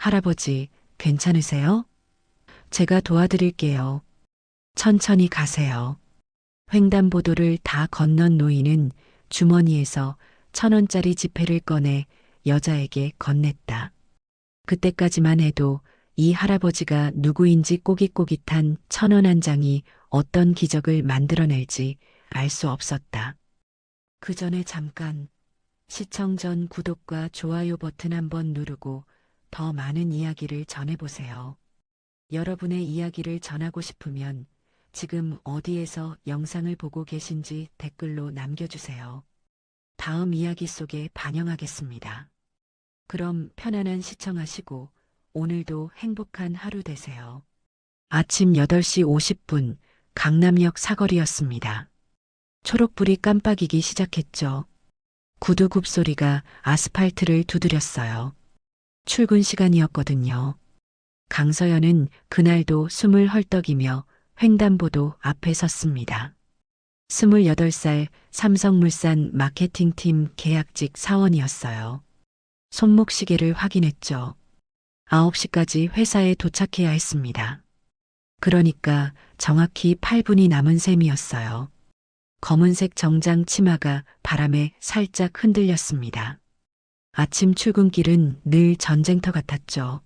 할아버지, 괜찮으세요? 제가 도와드릴게요. 천천히 가세요. 횡단보도를 다 건넌 노인은 주머니에서 1,000원짜리 지폐를 꺼내 여자에게 건넸다. 그때까지만 해도 이 할아버지가 누구인지 꼬깃꼬깃한 1,000원 한 장이 어떤 기적을 만들어낼지 알 수 없었다. 그 전에 잠깐 시청 전 구독과 좋아요 버튼 한번 누르고 더 많은 이야기를 전해보세요. 여러분의 이야기를 전하고 싶으면 지금 어디에서 영상을 보고 계신지 댓글로 남겨주세요. 다음 이야기 속에 반영하겠습니다. 그럼 편안한 시청하시고 오늘도 행복한 하루 되세요. 아침 8시 50분 강남역 사거리였습니다. 초록불이 깜빡이기 시작했죠. 구두굽 소리가 아스팔트를 두드렸어요. 출근 시간이었거든요. 강서연은 그날도 숨을 헐떡이며 횡단보도 앞에 섰습니다. 28살 삼성물산 마케팅팀 계약직 사원이었어요. 손목시계를 확인했죠. 9시까지 회사에 도착해야 했습니다. 그러니까 정확히 8분이 남은 셈이었어요. 검은색 정장 치마가 바람에 살짝 흔들렸습니다. 아침 출근길은 늘 전쟁터 같았죠.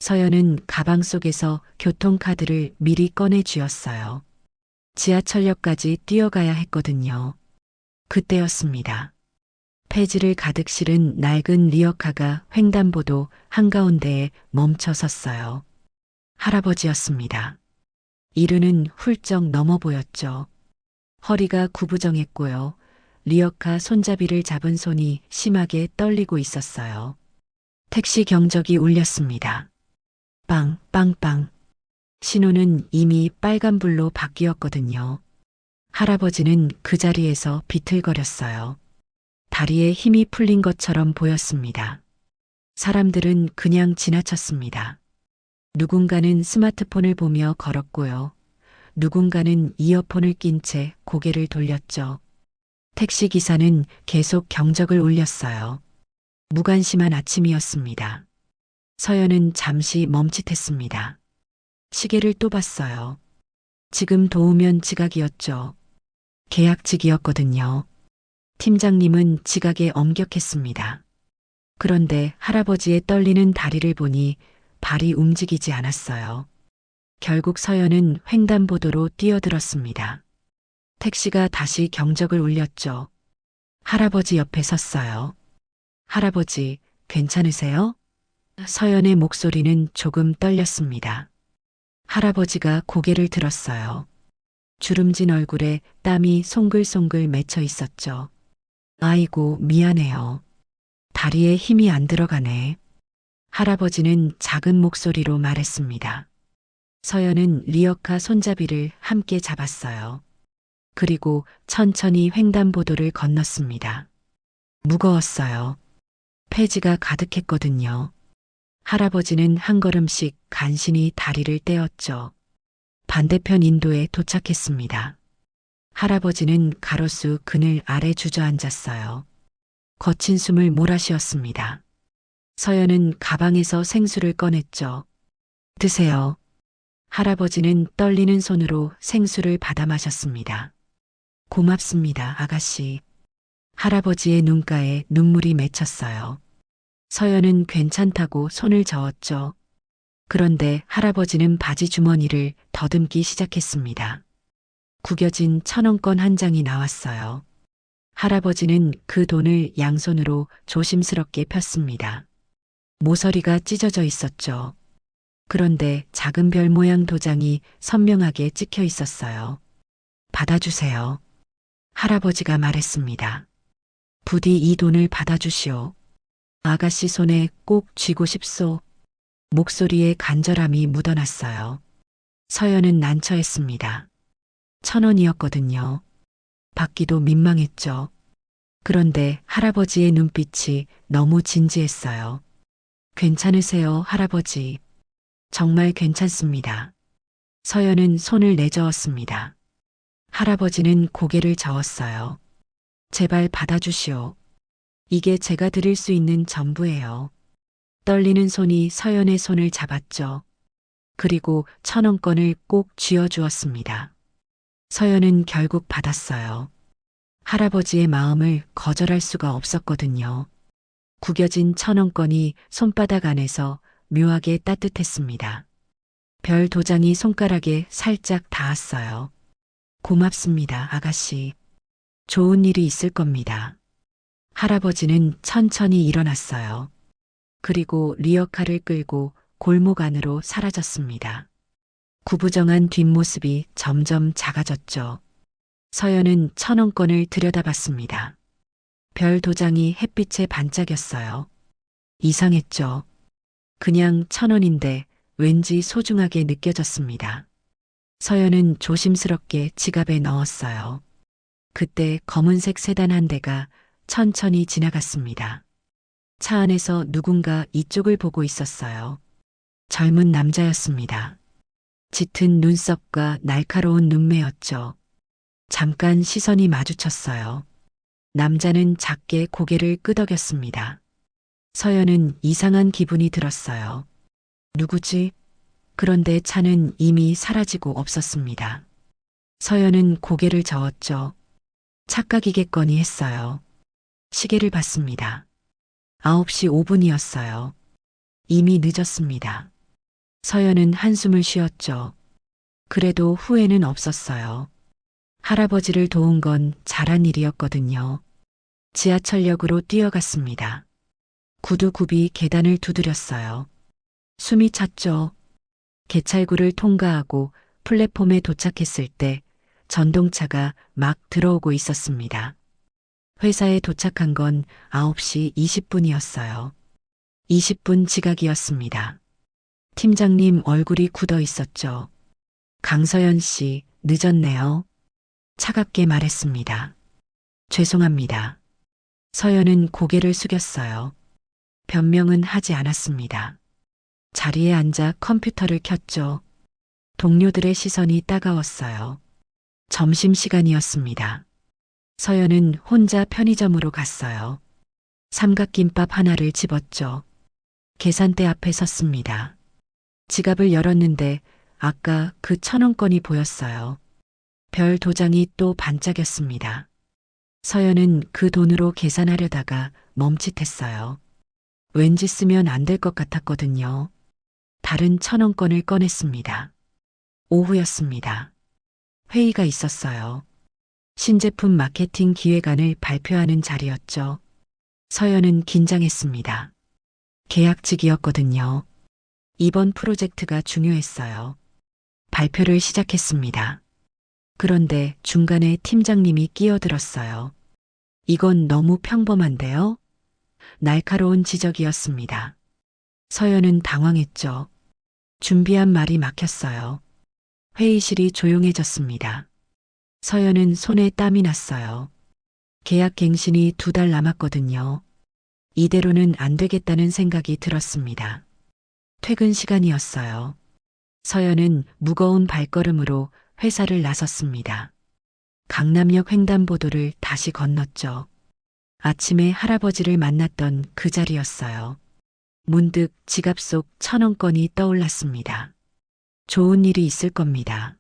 서연은 가방 속에서 교통카드를 미리 꺼내 쥐었어요. 지하철역까지 뛰어가야 했거든요. 그때였습니다. 폐지를 가득 실은 낡은 리어카가 횡단보도 한가운데에 멈춰 섰어요. 할아버지였습니다. 이르는 훌쩍 넘어 보였죠. 허리가 구부정했고요. 리어카 손잡이를 잡은 손이 심하게 떨리고 있었어요. 택시 경적이 울렸습니다. 빵, 빵빵. 신호는 이미 빨간불로 바뀌었거든요. 할아버지는 그 자리에서 비틀거렸어요. 다리에 힘이 풀린 것처럼 보였습니다. 사람들은 그냥 지나쳤습니다. 누군가는 스마트폰을 보며 걸었고요. 누군가는 이어폰을 낀 채 고개를 돌렸죠. 택시 기사는 계속 경적을 울렸어요. 무관심한 아침이었습니다. 서연은 잠시 멈칫했습니다. 시계를 또 봤어요. 지금 도우면 지각이었죠. 계약직이었거든요. 팀장님은 지각에 엄격했습니다. 그런데 할아버지의 떨리는 다리를 보니 발이 움직이지 않았어요. 결국 서연은 횡단보도로 뛰어들었습니다. 택시가 다시 경적을 울렸죠. 할아버지 옆에 섰어요. 할아버지, 괜찮으세요? 서연의 목소리는 조금 떨렸습니다. 할아버지가 고개를 들었어요. 주름진 얼굴에 땀이 송글송글 맺혀 있었죠. 아이고, 미안해요. 다리에 힘이 안 들어가네. 할아버지는 작은 목소리로 말했습니다. 서연은 리어카 손잡이를 함께 잡았어요. 그리고 천천히 횡단보도를 건넜습니다. 무거웠어요. 폐지가 가득했거든요. 할아버지는 한 걸음씩 간신히 다리를 떼었죠. 반대편 인도에 도착했습니다. 할아버지는 가로수 그늘 아래 주저앉았어요. 거친 숨을 몰아쉬었습니다. 서연은 가방에서 생수를 꺼냈죠. 드세요. 할아버지는 떨리는 손으로 생수를 받아 마셨습니다. 고맙습니다, 아가씨. 할아버지의 눈가에 눈물이 맺혔어요. 서연은 괜찮다고 손을 저었죠. 그런데 할아버지는 바지 주머니를 더듬기 시작했습니다. 구겨진 1,000원권 한 장이 나왔어요. 할아버지는 그 돈을 양손으로 조심스럽게 폈습니다. 모서리가 찢어져 있었죠. 그런데 작은 별 모양 도장이 선명하게 찍혀 있었어요. 받아주세요. 할아버지가 말했습니다. 부디 이 돈을 받아주시오. 아가씨 손에 꼭 쥐고 싶소. 목소리에 간절함이 묻어났어요. 서연은 난처했습니다. 1,000원이었거든요. 받기도 민망했죠. 그런데 할아버지의 눈빛이 너무 진지했어요. 괜찮으세요, 할아버지. 정말 괜찮습니다. 서연은 손을 내저었습니다. 할아버지는 고개를 저었어요. 제발 받아주시오. 이게 제가 드릴 수 있는 전부예요. 떨리는 손이 서연의 손을 잡았죠. 그리고 1,000원권을 꼭 쥐어주었습니다. 서연은 결국 받았어요. 할아버지의 마음을 거절할 수가 없었거든요. 구겨진 1,000원권이 손바닥 안에서 묘하게 따뜻했습니다. 별 도장이 손가락에 살짝 닿았어요. 고맙습니다, 아가씨. 좋은 일이 있을 겁니다. 할아버지는 천천히 일어났어요. 그리고 리어카를 끌고 골목 안으로 사라졌습니다. 구부정한 뒷모습이 점점 작아졌죠. 서연은 1,000원권을 들여다봤습니다. 별 도장이 햇빛에 반짝였어요. 이상했죠. 그냥 1,000원인데 왠지 소중하게 느껴졌습니다. 서연은 조심스럽게 지갑에 넣었어요. 그때 검은색 세단 한 대가 천천히 지나갔습니다. 차 안에서 누군가 이쪽을 보고 있었어요. 젊은 남자였습니다. 짙은 눈썹과 날카로운 눈매였죠. 잠깐 시선이 마주쳤어요. 남자는 작게 고개를 끄덕였습니다. 서연은 이상한 기분이 들었어요. 누구지? 그런데 차는 이미 사라지고 없었습니다. 서연은 고개를 저었죠. 착각이겠거니 했어요. 시계를 봤습니다. 9시 5분이었어요. 이미 늦었습니다. 서연은 한숨을 쉬었죠. 그래도 후회는 없었어요. 할아버지를 도운 건 잘한 일이었거든요. 지하철역으로 뛰어갔습니다. 구두굽이 계단을 두드렸어요. 숨이 찼죠. 개찰구를 통과하고 플랫폼에 도착했을 때 전동차가 막 들어오고 있었습니다. 회사에 도착한 건 9시 20분이었어요. 20분 지각이었습니다. 팀장님 얼굴이 굳어 있었죠. 강서연 씨, 늦었네요. 차갑게 말했습니다. 죄송합니다. 서연은 고개를 숙였어요. 변명은 하지 않았습니다. 자리에 앉아 컴퓨터를 켰죠. 동료들의 시선이 따가웠어요. 점심시간이었습니다. 서연은 혼자 편의점으로 갔어요. 삼각김밥 하나를 집었죠. 계산대 앞에 섰습니다. 지갑을 열었는데 아까 그 1,000원권이 보였어요. 별 도장이 또 반짝였습니다. 서연은 그 돈으로 계산하려다가 멈칫했어요. 왠지 쓰면 안 될 것 같았거든요. 다른 1,000원권을 꺼냈습니다. 오후였습니다. 회의가 있었어요. 신제품 마케팅 기획안을 발표하는 자리였죠. 서연은 긴장했습니다. 계약직이었거든요. 이번 프로젝트가 중요했어요. 발표를 시작했습니다. 그런데 중간에 팀장님이 끼어들었어요. 이건 너무 평범한데요? 날카로운 지적이었습니다. 서연은 당황했죠. 준비한 말이 막혔어요. 회의실이 조용해졌습니다. 서연은 손에 땀이 났어요. 계약 갱신이 2달 남았거든요. 이대로는 안 되겠다는 생각이 들었습니다. 퇴근 시간이었어요. 서연은 무거운 발걸음으로 회사를 나섰습니다. 강남역 횡단보도를 다시 건넜죠. 아침에 할아버지를 만났던 그 자리였어요. 문득 지갑 속 1,000원권이 떠올랐습니다. 좋은 일이 있을 겁니다.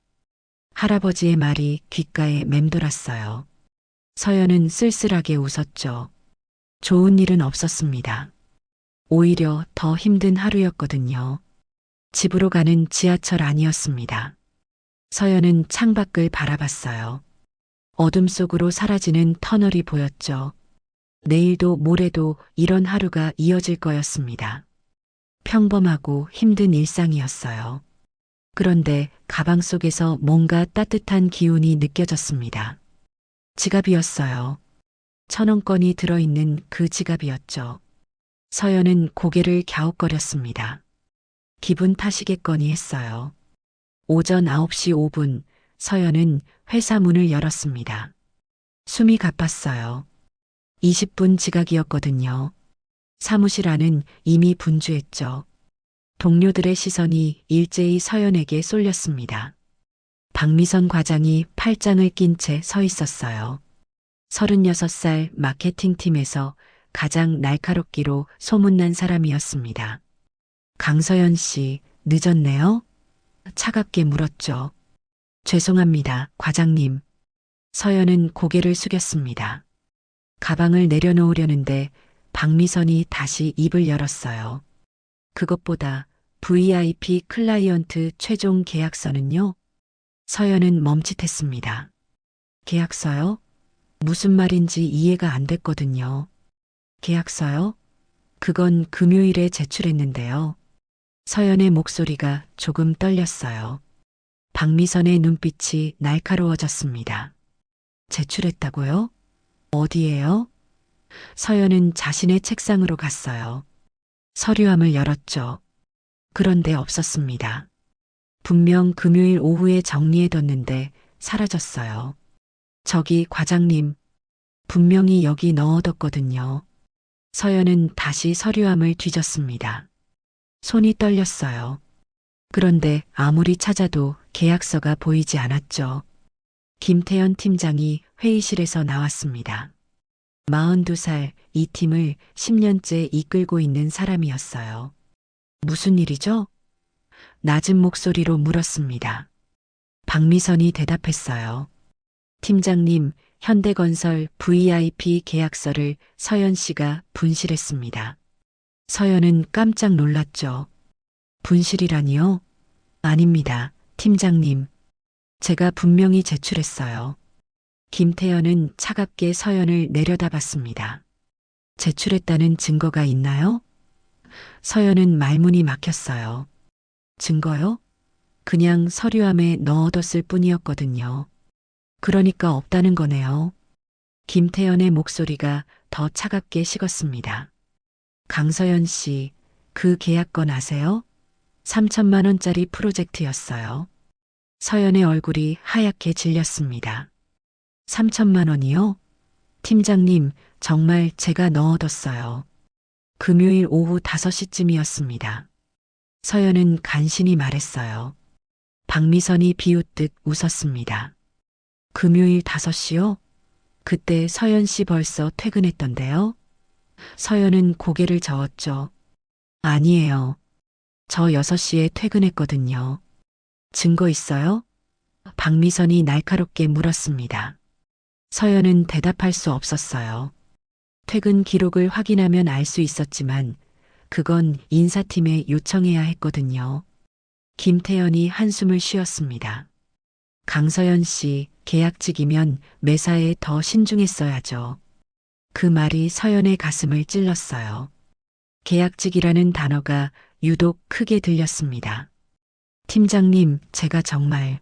할아버지의 말이 귓가에 맴돌았어요. 서연은 쓸쓸하게 웃었죠. 좋은 일은 없었습니다. 오히려 더 힘든 하루였거든요. 집으로 가는 지하철 안이었습니다. 서연은 창밖을 바라봤어요. 어둠 속으로 사라지는 터널이 보였죠. 내일도 모레도 이런 하루가 이어질 거였습니다. 평범하고 힘든 일상이었어요. 그런데 가방 속에서 뭔가 따뜻한 기운이 느껴졌습니다. 지갑이었어요. 1,000원권이 들어있는 그 지갑이었죠. 서연은 고개를 갸웃거렸습니다. 기분 탓이겠거니 했어요. 오전 9시 5분 서연은 회사 문을 열었습니다. 숨이 가빴어요. 20분 지각이었거든요. 사무실 안은 이미 분주했죠. 동료들의 시선이 일제히 서연에게 쏠렸습니다. 박미선 과장이 팔짱을 낀 채 서 있었어요. 36살 마케팅팀에서 가장 날카롭기로 소문난 사람이었습니다. 강서연 씨, 늦었네요? 차갑게 물었죠. 죄송합니다, 과장님. 서연은 고개를 숙였습니다. 가방을 내려놓으려는데 박미선이 다시 입을 열었어요. 그것보다 VIP 클라이언트 최종 계약서는요? 서연은 멈칫했습니다. 계약서요? 무슨 말인지 이해가 안 됐거든요. 계약서요? 그건 금요일에 제출했는데요. 서연의 목소리가 조금 떨렸어요. 박미선의 눈빛이 날카로워졌습니다. 제출했다고요? 어디에요? 서연은 자신의 책상으로 갔어요. 서류함을 열었죠. 그런데 없었습니다. 분명 금요일 오후에 정리해뒀는데 사라졌어요. 저기 과장님, 분명히 여기 넣어뒀거든요. 서연은 다시 서류함을 뒤졌습니다. 손이 떨렸어요. 그런데 아무리 찾아도 계약서가 보이지 않았죠. 김태현 팀장이 회의실에서 나왔습니다. 42살 이 팀을 10년째 이끌고 있는 사람이었어요. 무슨 일이죠? 낮은 목소리로 물었습니다. 박미선이 대답했어요. 팀장님, 현대건설 VIP 계약서를 서연 씨가 분실했습니다. 서연은 깜짝 놀랐죠. 분실이라니요? 아닙니다, 팀장님. 제가 분명히 제출했어요. 김태현은 차갑게 서연을 내려다봤습니다. 제출했다는 증거가 있나요? 서연은 말문이 막혔어요. 증거요? 그냥 서류함에 넣어뒀을 뿐이었거든요. 그러니까 없다는 거네요. 김태현의 목소리가 더 차갑게 식었습니다. 강서연 씨, 그 계약건 아세요? 3천만 원짜리 프로젝트였어요. 서연의 얼굴이 하얗게 질렸습니다. 3천만 원이요? 팀장님, 정말 제가 넣어뒀어요. 금요일 오후 5시쯤이었습니다. 서연은 간신히 말했어요. 박미선이 비웃듯 웃었습니다. 금요일 5시요? 그때 서연 씨 벌써 퇴근했던데요? 서연은 고개를 저었죠. 아니에요. 저 6시에 퇴근했거든요. 증거 있어요? 박미선이 날카롭게 물었습니다. 서연은 대답할 수 없었어요. 퇴근 기록을 확인하면 알 수 있었지만 그건 인사팀에 요청해야 했거든요. 김태현이 한숨을 쉬었습니다. 강서연 씨, 계약직이면 매사에 더 신중했어야죠. 그 말이 서연의 가슴을 찔렀어요. 계약직이라는 단어가 유독 크게 들렸습니다. 팀장님, 제가 정말...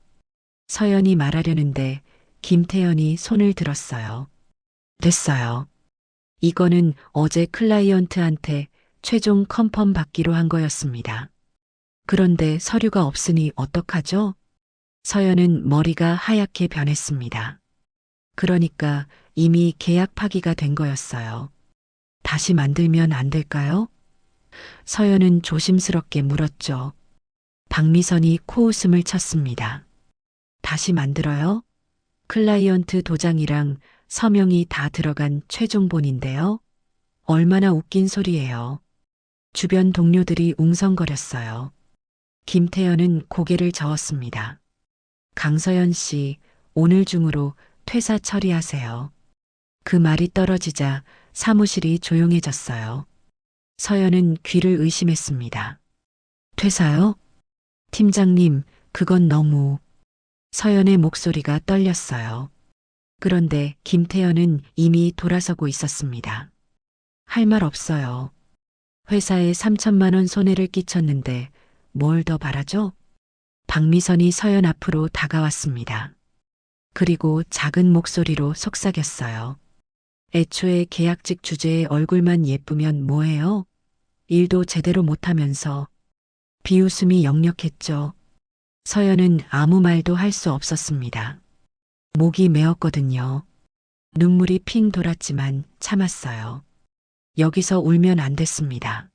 서연이 말하려는데 김태현이 손을 들었어요. 됐어요. 이거는 어제 클라이언트한테 최종 컨펌 받기로 한 거였습니다. 그런데 서류가 없으니 어떡하죠? 서연은 머리가 하얗게 변했습니다. 그러니까 이미 계약 파기가 된 거였어요. 다시 만들면 안 될까요? 서연은 조심스럽게 물었죠. 박미선이 코웃음을 쳤습니다. 다시 만들어요? 클라이언트 도장이랑 서명이 다 들어간 최종본인데요. 얼마나 웃긴 소리예요. 주변 동료들이 웅성거렸어요. 김태현은 고개를 저었습니다. 강서연 씨, 오늘 중으로 퇴사 처리하세요. 그 말이 떨어지자 사무실이 조용해졌어요. 서연은 귀를 의심했습니다. 퇴사요? 팀장님, 그건 너무... 서연의 목소리가 떨렸어요. 그런데 김태현은 이미 돌아서고 있었습니다. 할 말 없어요. 회사에 3천만 원 손해를 끼쳤는데 뭘 더 바라죠? 박미선이 서연 앞으로 다가왔습니다. 그리고 작은 목소리로 속삭였어요. 애초에 계약직 주제에 얼굴만 예쁘면 뭐해요? 일도 제대로 못하면서. 비웃음이 역력했죠. 서연은 아무 말도 할 수 없었습니다. 목이 메었거든요. 눈물이 핑 돌았지만 참았어요. 여기서 울면 안 됐습니다.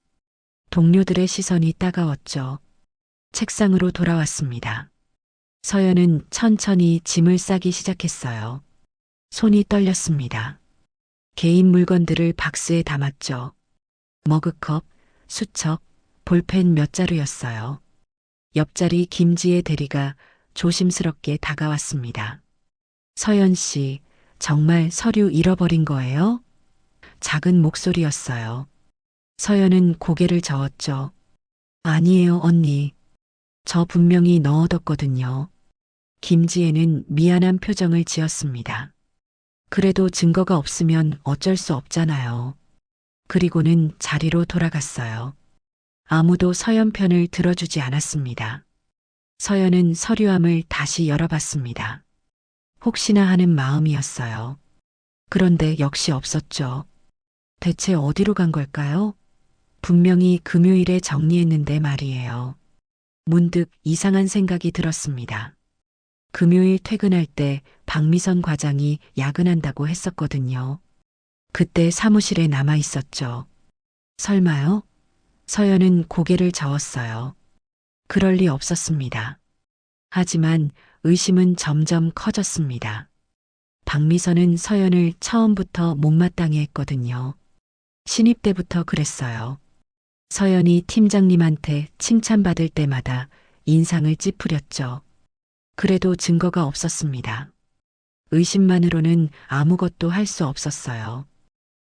동료들의 시선이 따가웠죠. 책상으로 돌아왔습니다. 서연은 천천히 짐을 싸기 시작했어요. 손이 떨렸습니다. 개인 물건들을 박스에 담았죠. 머그컵, 수첩, 볼펜 몇 자루였어요. 옆자리 김지혜 대리가 조심스럽게 다가왔습니다. 서연 씨, 정말 서류 잃어버린 거예요? 작은 목소리였어요. 서연은 고개를 저었죠. 아니에요, 언니. 저 분명히 넣어뒀거든요. 김지혜는 미안한 표정을 지었습니다. 그래도 증거가 없으면 어쩔 수 없잖아요. 그리고는 자리로 돌아갔어요. 아무도 서연 편을 들어주지 않았습니다. 서연은 서류함을 다시 열어봤습니다. 혹시나 하는 마음이었어요. 그런데 역시 없었죠. 대체 어디로 간 걸까요? 분명히 금요일에 정리했는데 말이에요. 문득 이상한 생각이 들었습니다. 금요일 퇴근할 때 박미선 과장이 야근한다고 했었거든요. 그때 사무실에 남아 있었죠. 설마요? 서연은 고개를 저었어요. 그럴 리 없었습니다. 하지만 의심은 점점 커졌습니다. 박미선은 서연을 처음부터 못마땅해 했거든요. 신입 때부터 그랬어요. 서연이 팀장님한테 칭찬받을 때마다 인상을 찌푸렸죠. 그래도 증거가 없었습니다. 의심만으로는 아무것도 할 수 없었어요.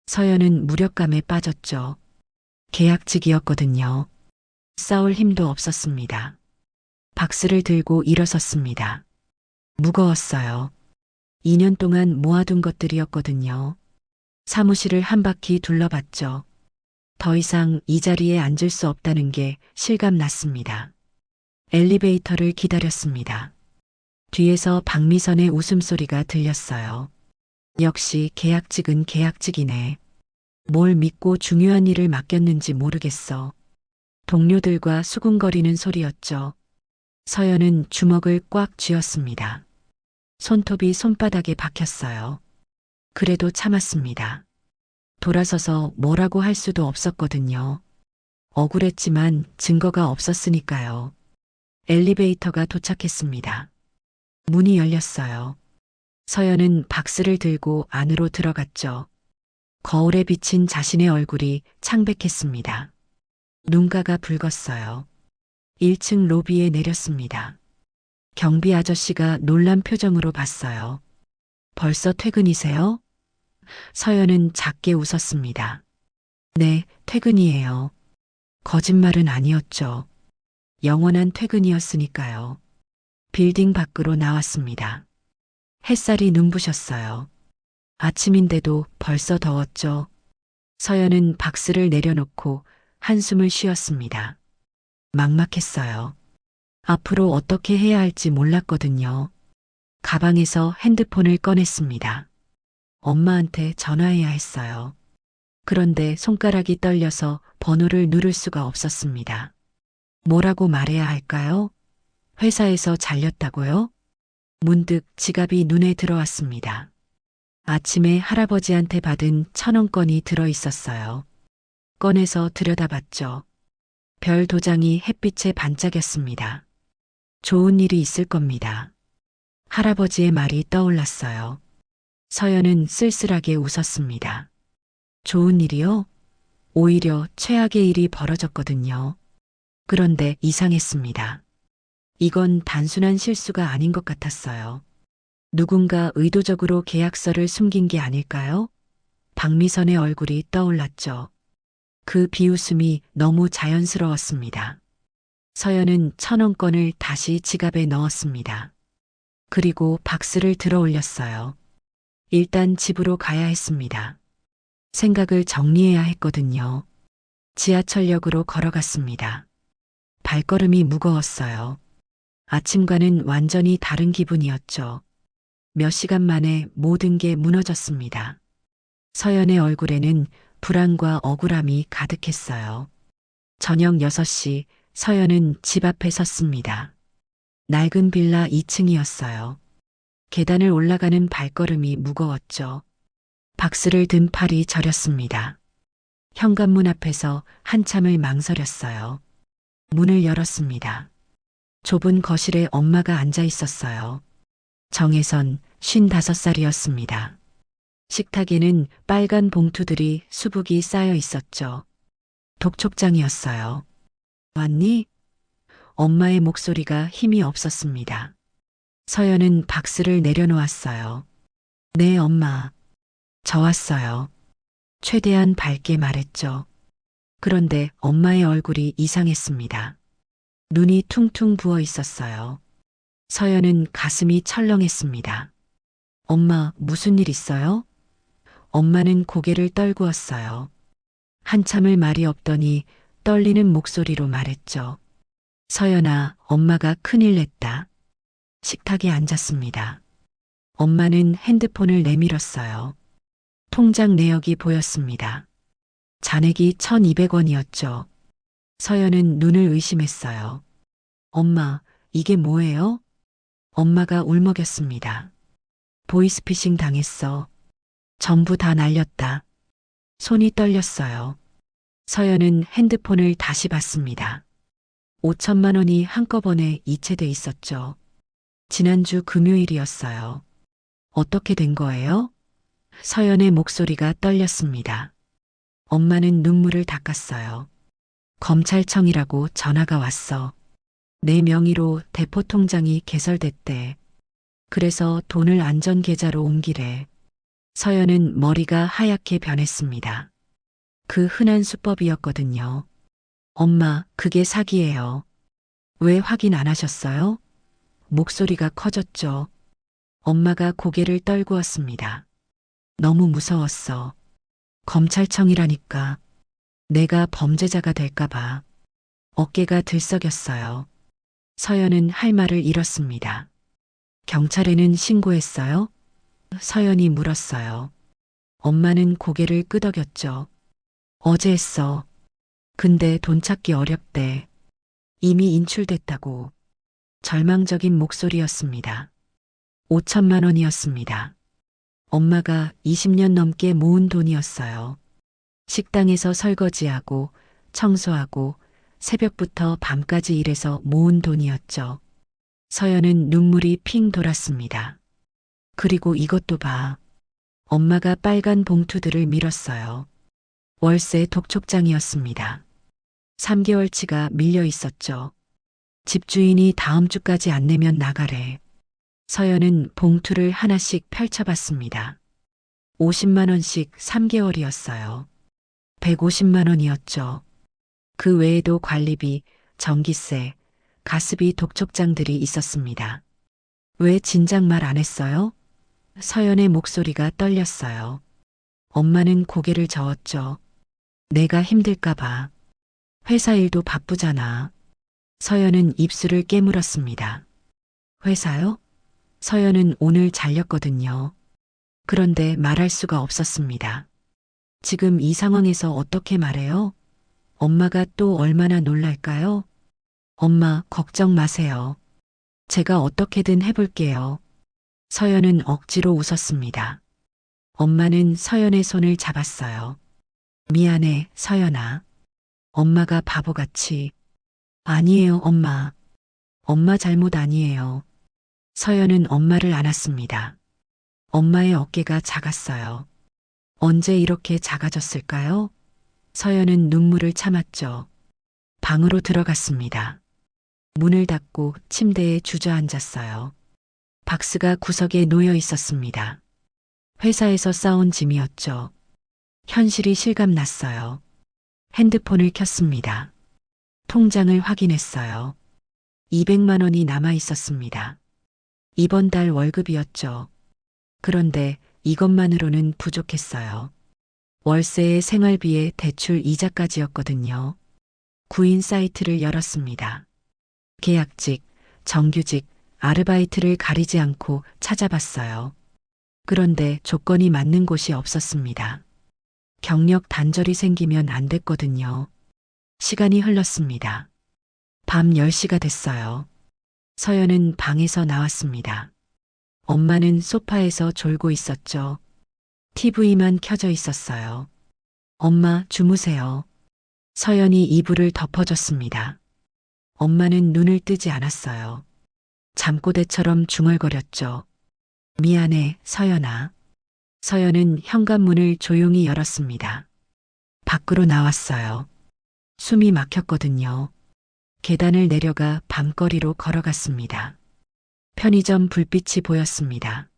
서연은 무력감에 빠졌죠. 계약직이었거든요. 싸울 힘도 없었습니다. 박스를 들고 일어섰습니다. 무거웠어요. 2년 동안 모아둔 것들이었거든요. 사무실을 한 바퀴 둘러봤죠. 더 이상 이 자리에 앉을 수 없다는 게 실감났습니다. 엘리베이터를 기다렸습니다. 뒤에서 박미선의 웃음소리가 들렸어요. 역시 계약직은 계약직이네. 뭘 믿고 중요한 일을 맡겼는지 모르겠어. 동료들과 수군거리는 소리였죠. 서연은 주먹을 꽉 쥐었습니다. 손톱이 손바닥에 박혔어요. 그래도 참았습니다. 돌아서서 뭐라고 할 수도 없었거든요. 억울했지만 증거가 없었으니까요. 엘리베이터가 도착했습니다. 문이 열렸어요. 서연은 박스를 들고 안으로 들어갔죠. 거울에 비친 자신의 얼굴이 창백했습니다. 눈가가 붉었어요. 1층 로비에 내렸습니다. 경비 아저씨가 놀란 표정으로 봤어요. 벌써 퇴근이세요? 서연은 작게 웃었습니다. 네, 퇴근이에요. 거짓말은 아니었죠. 영원한 퇴근이었으니까요. 빌딩 밖으로 나왔습니다. 햇살이 눈부셨어요. 아침인데도 벌써 더웠죠. 서연은 박스를 내려놓고 한숨을 쉬었습니다. 막막했어요. 앞으로 어떻게 해야 할지 몰랐거든요. 가방에서 핸드폰을 꺼냈습니다. 엄마한테 전화해야 했어요. 그런데 손가락이 떨려서 번호를 누를 수가 없었습니다. 뭐라고 말해야 할까요? 회사에서 잘렸다고요? 문득 지갑이 눈에 들어왔습니다. 아침에 할아버지한테 받은 1,000원권이 들어 있었어요. 꺼내서 들여다봤죠. 별 도장이 햇빛에 반짝였습니다. 좋은 일이 있을 겁니다. 할아버지의 말이 떠올랐어요. 서연은 쓸쓸하게 웃었습니다. 좋은 일이요? 오히려 최악의 일이 벌어졌거든요. 그런데 이상했습니다. 이건 단순한 실수가 아닌 것 같았어요. 누군가 의도적으로 계약서를 숨긴 게 아닐까요? 박미선의 얼굴이 떠올랐죠. 그 비웃음이 너무 자연스러웠습니다. 서연은 1,000원권을 다시 지갑에 넣었습니다. 그리고 박스를 들어 올렸어요. 일단 집으로 가야 했습니다. 생각을 정리해야 했거든요. 지하철역으로 걸어갔습니다. 발걸음이 무거웠어요. 아침과는 완전히 다른 기분이었죠. 몇 시간 만에 모든 게 무너졌습니다. 서연의 얼굴에는 불안과 억울함이 가득했어요. 저녁 6시 서연은 집 앞에 섰습니다. 낡은 빌라 2층이었어요. 계단을 올라가는 발걸음이 무거웠죠. 박스를 든 팔이 저렸습니다. 현관문 앞에서 한참을 망설였어요. 문을 열었습니다. 좁은 거실에 엄마가 앉아 있었어요. 정혜선 55살이었습니다. 식탁에는 빨간 봉투들이 수북이 쌓여 있었죠. 독촉장이었어요. 왔니? 엄마의 목소리가 힘이 없었습니다. 서연은 박스를 내려놓았어요. 네, 엄마. 저 왔어요. 최대한 밝게 말했죠. 그런데 엄마의 얼굴이 이상했습니다. 눈이 퉁퉁 부어 있었어요. 서연은 가슴이 철렁했습니다. 엄마, 무슨 일 있어요? 엄마는 고개를 떨구었어요. 한참을 말이 없더니 떨리는 목소리로 말했죠. 서연아, 엄마가 큰일 냈다. 식탁에 앉았습니다. 엄마는 핸드폰을 내밀었어요. 통장 내역이 보였습니다. 잔액이 1,200원이었죠. 서연은 눈을 의심했어요. 엄마, 이게 뭐예요? 엄마가 울먹였습니다. 보이스피싱 당했어. 전부 다 날렸다. 손이 떨렸어요. 서연은 핸드폰을 다시 봤습니다. 5천만 원이 한꺼번에 이체돼 있었죠. 지난주 금요일이었어요. 어떻게 된 거예요? 서연의 목소리가 떨렸습니다. 엄마는 눈물을 닦았어요. 검찰청이라고 전화가 왔어. 내 명의로 대포 통장이 개설됐대. 그래서 돈을 안전계좌로 옮기래. 서연은 머리가 하얗게 변했습니다. 그 흔한 수법이었거든요. 엄마, 그게 사기예요. 왜 확인 안 하셨어요? 목소리가 커졌죠. 엄마가 고개를 떨구었습니다. 너무 무서웠어. 검찰청이라니까. 내가 범죄자가 될까봐. 어깨가 들썩였어요. 서연은 할 말을 잃었습니다. 경찰에는 신고했어요? 서연이 물었어요. 엄마는 고개를 끄덕였죠. 어제 했어. 근데 돈 찾기 어렵대. 이미 인출됐다고. 절망적인 목소리였습니다. 5천만 원이었습니다. 엄마가 20년 넘게 모은 돈이었어요. 식당에서 설거지하고 청소하고 새벽부터 밤까지 일해서 모은 돈이었죠. 서연은 눈물이 핑 돌았습니다. 그리고 이것도 봐. 엄마가 빨간 봉투들을 밀었어요. 월세 독촉장이었습니다. 3개월치가 밀려 있었죠. 집주인이 다음 주까지 안 내면 나가래. 서연은 봉투를 하나씩 펼쳐봤습니다. 50만 원씩 3개월이었어요. 150만 원이었죠. 그 외에도 관리비, 전기세, 가스비 독촉장들이 있었습니다. 왜 진작 말 안 했어요? 서연의 목소리가 떨렸어요. 엄마는 고개를 저었죠. 내가 힘들까봐. 회사 일도 바쁘잖아. 서연은 입술을 깨물었습니다. 회사요? 서연은 오늘 잘렸거든요. 그런데 말할 수가 없었습니다. 지금 이 상황에서 어떻게 말해요? 엄마가 또 얼마나 놀랄까요? 엄마, 걱정 마세요. 제가 어떻게든 해볼게요. 서연은 억지로 웃었습니다. 엄마는 서연의 손을 잡았어요. 미안해, 서연아. 엄마가 바보같이. 아니에요, 엄마. 엄마 잘못 아니에요. 서연은 엄마를 안았습니다. 엄마의 어깨가 작았어요. 언제 이렇게 작아졌을까요? 서연은 눈물을 참았죠. 방으로 들어갔습니다. 문을 닫고 침대에 주저앉았어요. 박스가 구석에 놓여 있었습니다. 회사에서 싸온 짐이었죠. 현실이 실감났어요. 핸드폰을 켰습니다. 통장을 확인했어요. 200만 원이 남아 있었습니다. 이번 달 월급이었죠. 그런데 이것만으로는 부족했어요. 월세에 생활비에 대출 이자까지였거든요. 구인 사이트를 열었습니다. 계약직, 정규직, 아르바이트를 가리지 않고 찾아봤어요. 그런데 조건이 맞는 곳이 없었습니다. 경력 단절이 생기면 안 됐거든요. 시간이 흘렀습니다. 밤 10시가 됐어요. 서연은 방에서 나왔습니다. 엄마는 소파에서 졸고 있었죠. TV만 켜져 있었어요. 엄마, 주무세요. 서연이 이불을 덮어줬습니다. 엄마는 눈을 뜨지 않았어요. 잠꼬대처럼 중얼거렸죠. 미안해, 서연아. 서연은 현관문을 조용히 열었습니다. 밖으로 나왔어요. 숨이 막혔거든요. 계단을 내려가 밤거리로 걸어갔습니다. 편의점 불빛이 보였습니다.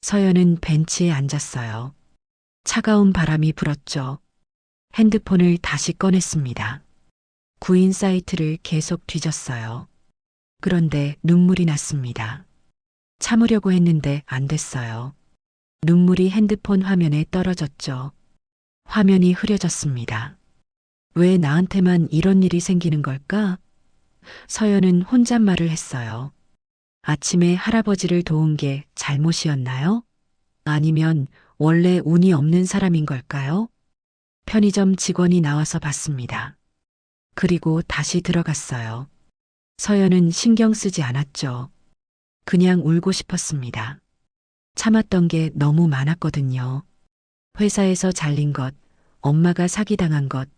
서연은 벤치에 앉았어요. 차가운 바람이 불었죠. 핸드폰을 다시 꺼냈습니다. 구인 사이트를 계속 뒤졌어요. 그런데 눈물이 났습니다. 참으려고 했는데 안 됐어요. 눈물이 핸드폰 화면에 떨어졌죠. 화면이 흐려졌습니다. 왜 나한테만 이런 일이 생기는 걸까? 서연은 혼잣말을 했어요. 아침에 할아버지를 도운 게 잘못이었나요? 아니면 원래 운이 없는 사람인 걸까요? 편의점 직원이 나와서 봤습니다. 그리고 다시 들어갔어요. 서연은 신경 쓰지 않았죠. 그냥 울고 싶었습니다. 참았던 게 너무 많았거든요. 회사에서 잘린 것, 엄마가 사기당한 것,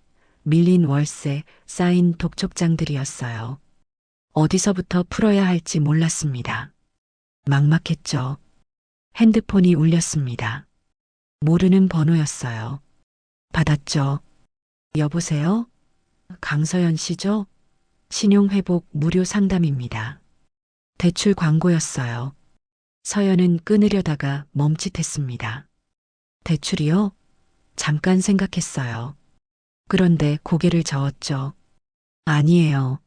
밀린 월세, 쌓인 독촉장들이었어요. 어디서부터 풀어야 할지 몰랐습니다. 막막했죠. 핸드폰이 울렸습니다. 모르는 번호였어요. 받았죠. 여보세요? 강서연 씨죠? 신용회복 무료 상담입니다. 대출 광고였어요. 서연은 끊으려다가 멈칫했습니다. 대출이요? 잠깐 생각했어요. 그런데 고개를 저었죠. 아니에요.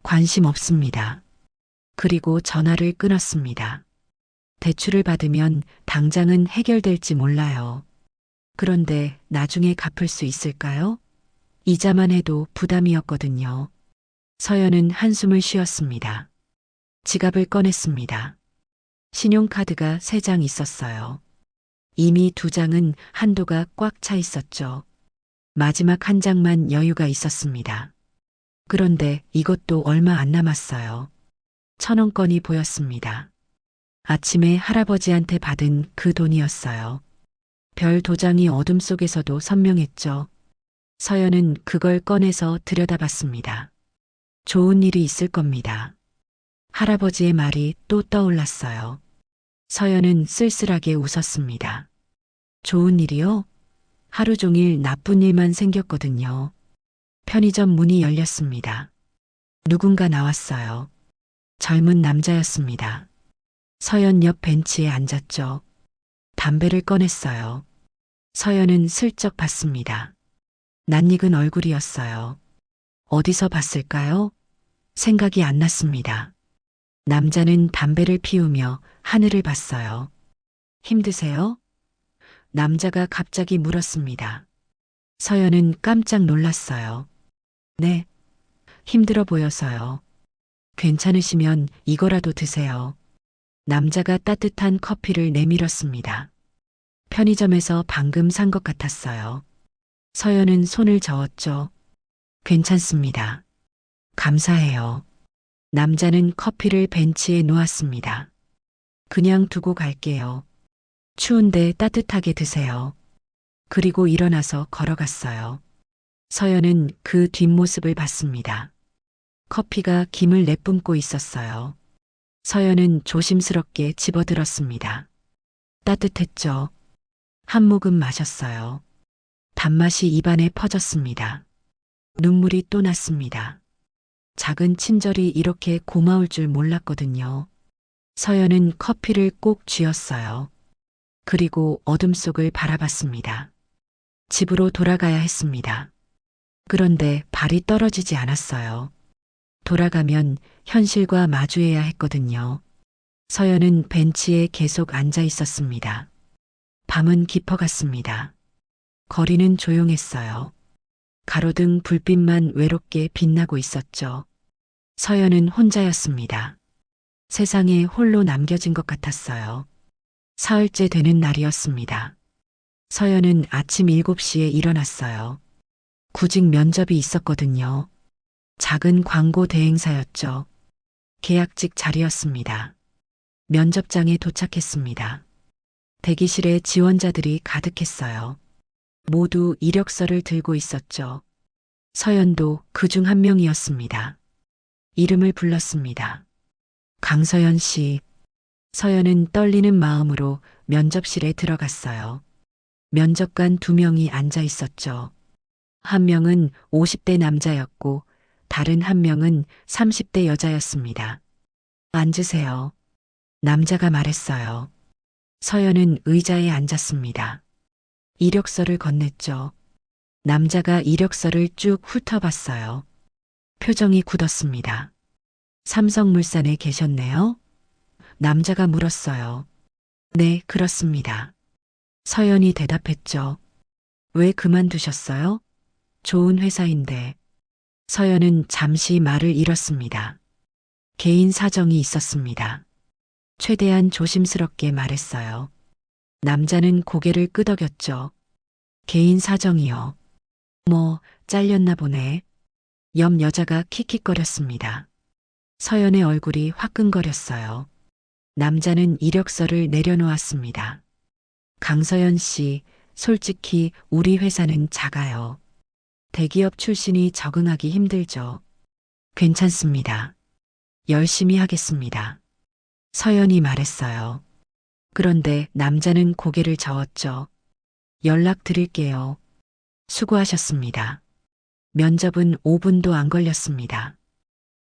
관심 없습니다. 그리고 전화를 끊었습니다. 대출을 받으면 당장은 해결될지 몰라요. 그런데 나중에 갚을 수 있을까요? 이자만 해도 부담이었거든요. 서연은 한숨을 쉬었습니다. 지갑을 꺼냈습니다. 신용카드가 3장 있었어요. 이미 2장은 한도가 꽉 차 있었죠. 마지막 1장만 여유가 있었습니다. 그런데 이것도 얼마 안 남았어요. 1,000원권이 보였습니다. 아침에 할아버지한테 받은 그 돈이었어요. 별 도장이 어둠 속에서도 선명했죠. 서연은 그걸 꺼내서 들여다봤습니다. 좋은 일이 있을 겁니다. 할아버지의 말이 또 떠올랐어요. 서연은 쓸쓸하게 웃었습니다. 좋은 일이요? 하루 종일 나쁜 일만 생겼거든요. 편의점 문이 열렸습니다. 누군가 나왔어요. 젊은 남자였습니다. 서연 옆 벤치에 앉았죠. 담배를 꺼냈어요. 서연은 슬쩍 봤습니다. 낯익은 얼굴이었어요. 어디서 봤을까요? 생각이 안 났습니다. 남자는 담배를 피우며 하늘을 봤어요. 힘드세요? 남자가 갑자기 물었습니다. 서연은 깜짝 놀랐어요. 네, 힘들어 보여서요. 괜찮으시면 이거라도 드세요. 남자가 따뜻한 커피를 내밀었습니다. 편의점에서 방금 산 것 같았어요. 서연은 손을 저었죠. 괜찮습니다. 감사해요. 남자는 커피를 벤치에 놓았습니다. 그냥 두고 갈게요. 추운데 따뜻하게 드세요. 그리고 일어나서 걸어갔어요. 서연은 그 뒷모습을 봤습니다. 커피가 김을 내뿜고 있었어요. 서연은 조심스럽게 집어들었습니다. 따뜻했죠. 한 모금 마셨어요. 단맛이 입안에 퍼졌습니다. 눈물이 또 났습니다. 작은 친절이 이렇게 고마울 줄 몰랐거든요. 서연은 커피를 꼭 쥐었어요. 그리고 어둠 속을 바라봤습니다. 집으로 돌아가야 했습니다. 그런데 발이 떨어지지 않았어요. 돌아가면 현실과 마주해야 했거든요. 서연은 벤치에 계속 앉아 있었습니다. 밤은 깊어갔습니다. 거리는 조용했어요. 가로등 불빛만 외롭게 빛나고 있었죠. 서연은 혼자였습니다. 세상에 홀로 남겨진 것 같았어요. 사흘째 되는 날이었습니다. 서연은 아침 7시에 일어났어요. 구직 면접이 있었거든요. 작은 광고 대행사였죠. 계약직 자리였습니다. 면접장에 도착했습니다. 대기실에 지원자들이 가득했어요. 모두 이력서를 들고 있었죠. 서연도 그 중 한 명이었습니다. 이름을 불렀습니다. 강서연 씨. 서연은 떨리는 마음으로 면접실에 들어갔어요. 면접관 2명이 앉아 있었죠. 한 명은 50대 남자였고 다른 한 명은 30대 여자였습니다. 앉으세요. 남자가 말했어요. 서연은 의자에 앉았습니다. 이력서를 건넸죠. 남자가 이력서를 쭉 훑어봤어요. 표정이 굳었습니다. 삼성물산에 계셨네요? 남자가 물었어요. 네, 그렇습니다. 서연이 대답했죠. 왜 그만두셨어요? 좋은 회사인데. 서연은 잠시 말을 잃었습니다. 개인 사정이 있었습니다. 최대한 조심스럽게 말했어요. 남자는 고개를 끄덕였죠. 개인 사정이요. 뭐, 잘렸나 보네. 옆 여자가 킥킥거렸습니다. 서연의 얼굴이 화끈거렸어요. 남자는 이력서를 내려놓았습니다. 강서연 씨, 솔직히 우리 회사는 작아요. 대기업 출신이 적응하기 힘들죠. 괜찮습니다. 열심히 하겠습니다. 서연이 말했어요. 그런데 남자는 고개를 저었죠. 연락 드릴게요. 수고하셨습니다. 면접은 5분도 안 걸렸습니다.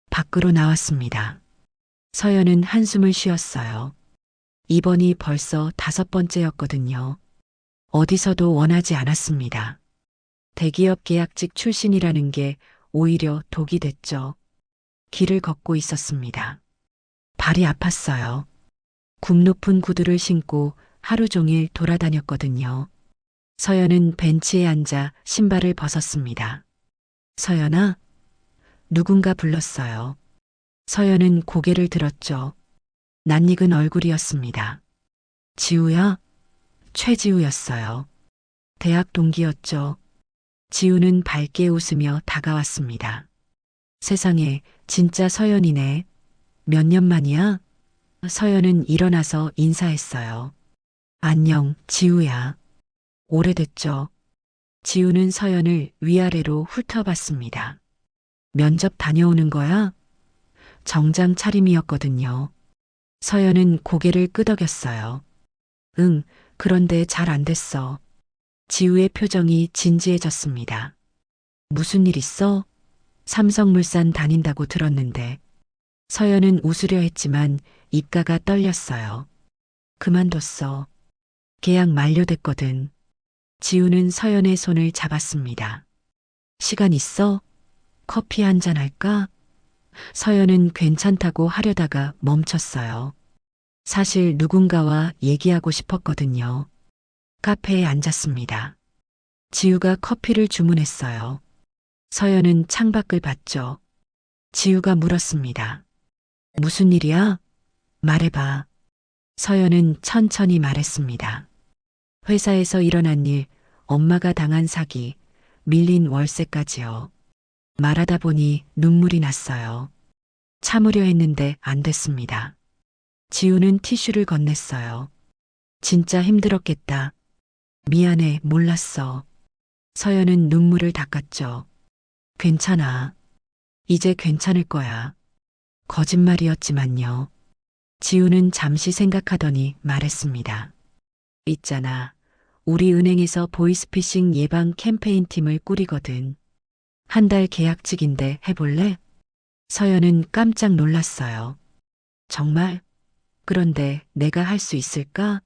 밖으로 나왔습니다. 서연은 한숨을 쉬었어요. 이번이 벌써 5번째였거든요. 어디서도 원하지 않았습니다. 대기업 계약직 출신이라는 게 오히려 독이 됐죠. 길을 걷고 있었습니다. 발이 아팠어요. 굽 높은 구두를 신고 하루 종일 돌아다녔거든요. 서연은 벤치에 앉아 신발을 벗었습니다. 서연아? 누군가 불렀어요. 서연은 고개를 들었죠. 낯익은 얼굴이었습니다. 지우야? 최지우였어요. 대학 동기였죠. 지우는 밝게 웃으며 다가왔습니다. 세상에, 진짜 서연이네. 몇 년 만이야? 서연은 일어나서 인사했어요. 안녕, 지우야. 오래됐죠. 지우는 서연을 위아래로 훑어봤습니다. 면접 다녀오는 거야? 정장 차림이었거든요. 서연은 고개를 끄덕였어요. 응, 그런데 잘 안 됐어. 지우의 표정이 진지해졌습니다. 무슨 일 있어? 삼성물산 다닌다고 들었는데. 서연은 웃으려 했지만 입가가 떨렸어요. 그만뒀어. 계약 만료됐거든. 지우는 서연의 손을 잡았습니다. 시간 있어? 커피 한잔 할까? 서연은 괜찮다고 하려다가 멈췄어요. 사실 누군가와 얘기하고 싶었거든요. 카페에 앉았습니다. 지우가 커피를 주문했어요. 서연은 창밖을 봤죠. 지우가 물었습니다. 무슨 일이야? 말해봐. 서연은 천천히 말했습니다. 회사에서 일어난 일, 엄마가 당한 사기, 밀린 월세까지요. 말하다 보니 눈물이 났어요. 참으려 했는데 안 됐습니다. 지우는 티슈를 건넸어요. 진짜 힘들었겠다. 미안해, 몰랐어. 서연은 눈물을 닦았죠. 괜찮아. 이제 괜찮을 거야. 거짓말이었지만요. 지우는 잠시 생각하더니 말했습니다. 있잖아. 우리 은행에서 보이스피싱 예방 캠페인 팀을 꾸리거든. 한 달 계약직인데 해볼래? 서연은 깜짝 놀랐어요. 정말? 그런데 내가 할 수 있을까?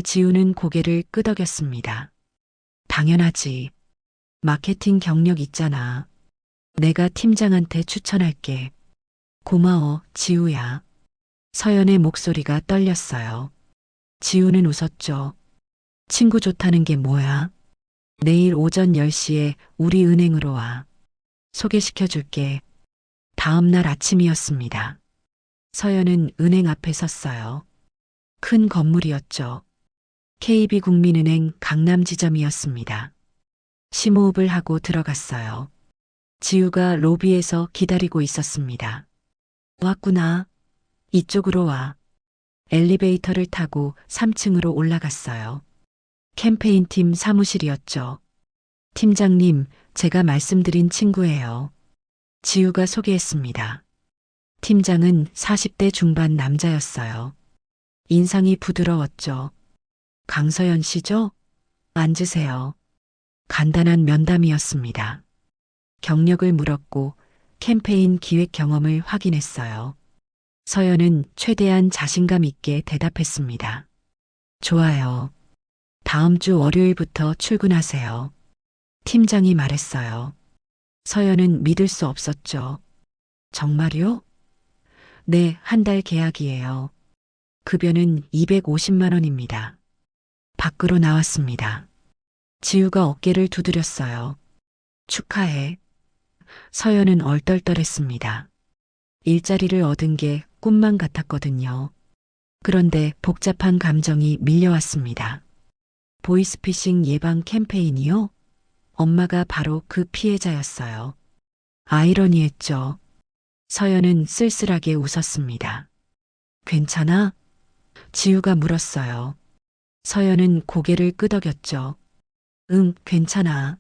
지우는 고개를 끄덕였습니다. 당연하지. 마케팅 경력 있잖아. 내가 팀장한테 추천할게. 고마워, 지우야. 서연의 목소리가 떨렸어요. 지우는 웃었죠. 친구 좋다는 게 뭐야? 내일 오전 10시에 우리 은행으로 와. 소개시켜줄게. 다음 날 아침이었습니다. 서연은 은행 앞에 섰어요. 큰 건물이었죠. KB국민은행 강남지점이었습니다. 심호흡을 하고 들어갔어요. 지우가 로비에서 기다리고 있었습니다. 왔구나. 이쪽으로 와. 엘리베이터를 타고 3층으로 올라갔어요. 캠페인팀 사무실이었죠. 팀장님, 제가 말씀드린 친구예요. 지우가 소개했습니다. 팀장은 40대 중반 남자였어요. 인상이 부드러웠죠. 강서연 씨죠? 앉으세요. 간단한 면담이었습니다. 경력을 물었고 캠페인 기획 경험을 확인했어요. 서연은 최대한 자신감 있게 대답했습니다. 좋아요. 다음 주 월요일부터 출근하세요. 팀장이 말했어요. 서연은 믿을 수 없었죠. 정말요? 네, 한 달 계약이에요. 급여는 250만 원입니다. 밖으로 나왔습니다. 지우가 어깨를 두드렸어요. 축하해. 서연은 얼떨떨했습니다. 일자리를 얻은 게 꿈만 같았거든요. 그런데 복잡한 감정이 밀려왔습니다. 보이스피싱 예방 캠페인이요? 엄마가 바로 그 피해자였어요. 아이러니했죠. 서연은 쓸쓸하게 웃었습니다. 괜찮아? 지우가 물었어요. 서연은 고개를 끄덕였죠. 응, 괜찮아.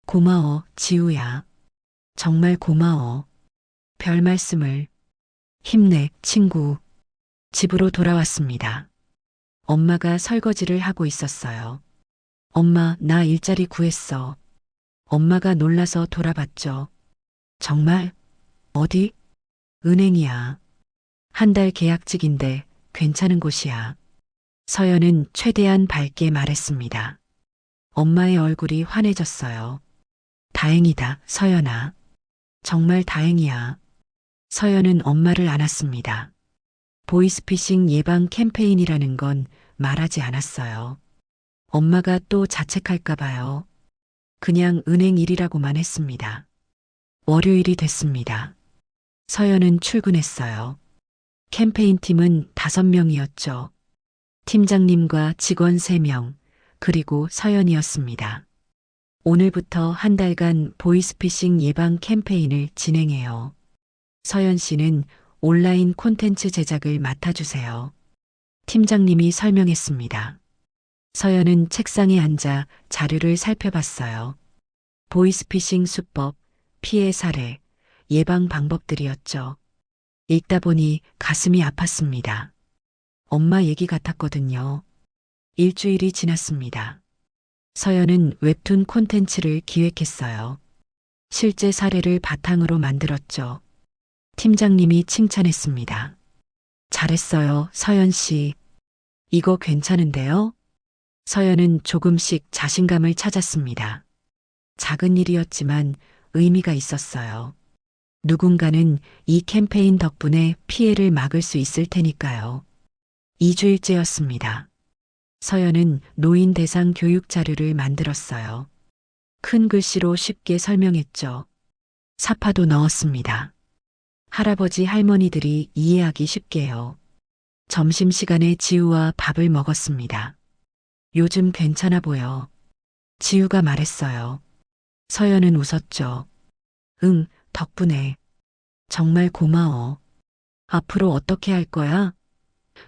고마워, 지우야. 정말 고마워. 별 말씀을. 힘내, 친구. 집으로 돌아왔습니다. 엄마가 설거지를 하고 있었어요. 엄마, 나 일자리 구했어. 엄마가 놀라서 돌아봤죠. 정말? 어디? 은행이야. 한 달 계약직인데 괜찮은 곳이야. 서연은 최대한 밝게 말했습니다. 엄마의 얼굴이 환해졌어요. 다행이다, 서연아. 정말 다행이야. 서연은 엄마를 안았습니다. 보이스피싱 예방 캠페인이라는 건 말하지 않았어요. 엄마가 또 자책할까 봐요. 그냥 은행 일이라고만 했습니다. 월요일이 됐습니다. 서연은 출근했어요. 캠페인 팀은 5명이었죠. 팀장님과 직원 3명, 그리고 서연이었습니다. 오늘부터 한 달간 보이스피싱 예방 캠페인을 진행해요. 서연 씨는 온라인 콘텐츠 제작을 맡아주세요. 팀장님이 설명했습니다. 서연은 책상에 앉아 자료를 살펴봤어요. 보이스피싱 수법, 피해 사례, 예방 방법들이었죠. 읽다 보니 가슴이 아팠습니다. 엄마 얘기 같았거든요. 일주일이 지났습니다. 서연은 웹툰 콘텐츠를 기획했어요. 실제 사례를 바탕으로 만들었죠. 팀장님이 칭찬했습니다. 잘했어요, 서연 씨. 이거 괜찮은데요? 서연은 조금씩 자신감을 찾았습니다. 작은 일이었지만 의미가 있었어요. 누군가는 이 캠페인 덕분에 피해를 막을 수 있을 테니까요. 2주일째였습니다. 서연은 노인 대상 교육 자료를 만들었어요. 큰 글씨로 쉽게 설명했죠. 사파도 넣었습니다. 할아버지 할머니들이 이해하기 쉽게요. 점심시간에 지우와 밥을 먹었습니다. 요즘 괜찮아 보여. 지우가 말했어요. 서연은 웃었죠. 응, 덕분에. 정말 고마워. 앞으로 어떻게 할 거야?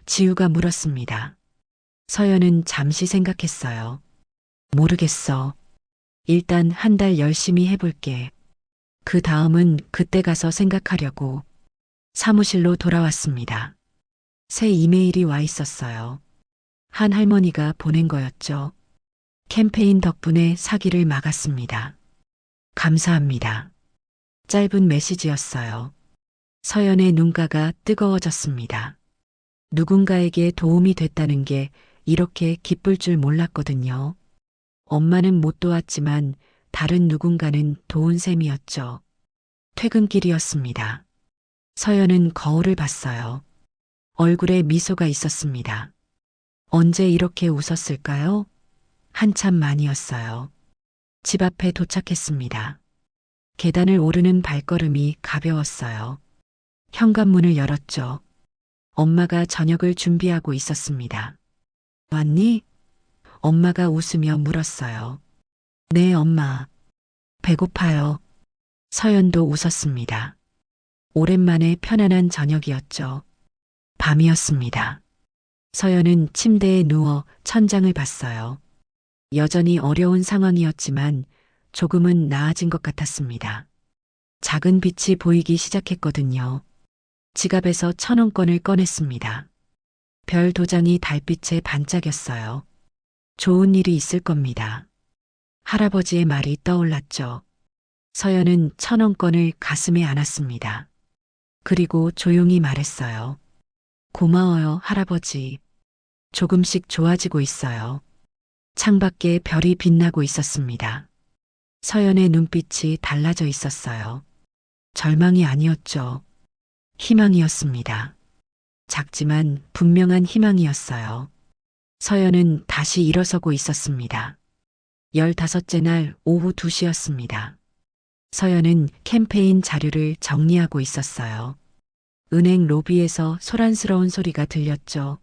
지우가 물었습니다. 서연은 잠시 생각했어요. 모르겠어. 일단 한 달 열심히 해볼게. 그 다음은 그때 가서 생각하려고. 사무실로 돌아왔습니다. 새 이메일이 와 있었어요. 한 할머니가 보낸 거였죠. 캠페인 덕분에 사기를 막았습니다. 감사합니다. 짧은 메시지였어요. 서연의 눈가가 뜨거워졌습니다. 누군가에게 도움이 됐다는 게 이렇게 기쁠 줄 몰랐거든요. 엄마는 못 도왔지만 다른 누군가는 도운 셈이었죠. 퇴근길이었습니다. 서연은 거울을 봤어요. 얼굴에 미소가 있었습니다. 언제 이렇게 웃었을까요? 한참 만이었어요. 집 앞에 도착했습니다. 계단을 오르는 발걸음이 가벼웠어요. 현관문을 열었죠. 엄마가 저녁을 준비하고 있었습니다. 왔니? 엄마가 웃으며 물었어요. 네, 엄마. 배고파요. 서연도 웃었습니다. 오랜만에 편안한 저녁이었죠. 밤이었습니다. 서연은 침대에 누워 천장을 봤어요. 여전히 어려운 상황이었지만 조금은 나아진 것 같았습니다. 작은 빛이 보이기 시작했거든요. 지갑에서 1,000원권을 꺼냈습니다. 별 도장이 달빛에 반짝였어요. 좋은 일이 있을 겁니다. 할아버지의 말이 떠올랐죠. 서연은 1,000원권을 가슴에 안았습니다. 그리고 조용히 말했어요. 고마워요, 할아버지. 조금씩 좋아지고 있어요. 창밖에 별이 빛나고 있었습니다. 서연의 눈빛이 달라져 있었어요. 절망이 아니었죠. 희망이었습니다. 작지만 분명한 희망이었어요. 서연은 다시 일어서고 있었습니다. 15째 날 오후 2시였습니다. 서연은 캠페인 자료를 정리하고 있었어요. 은행 로비에서 소란스러운 소리가 들렸죠.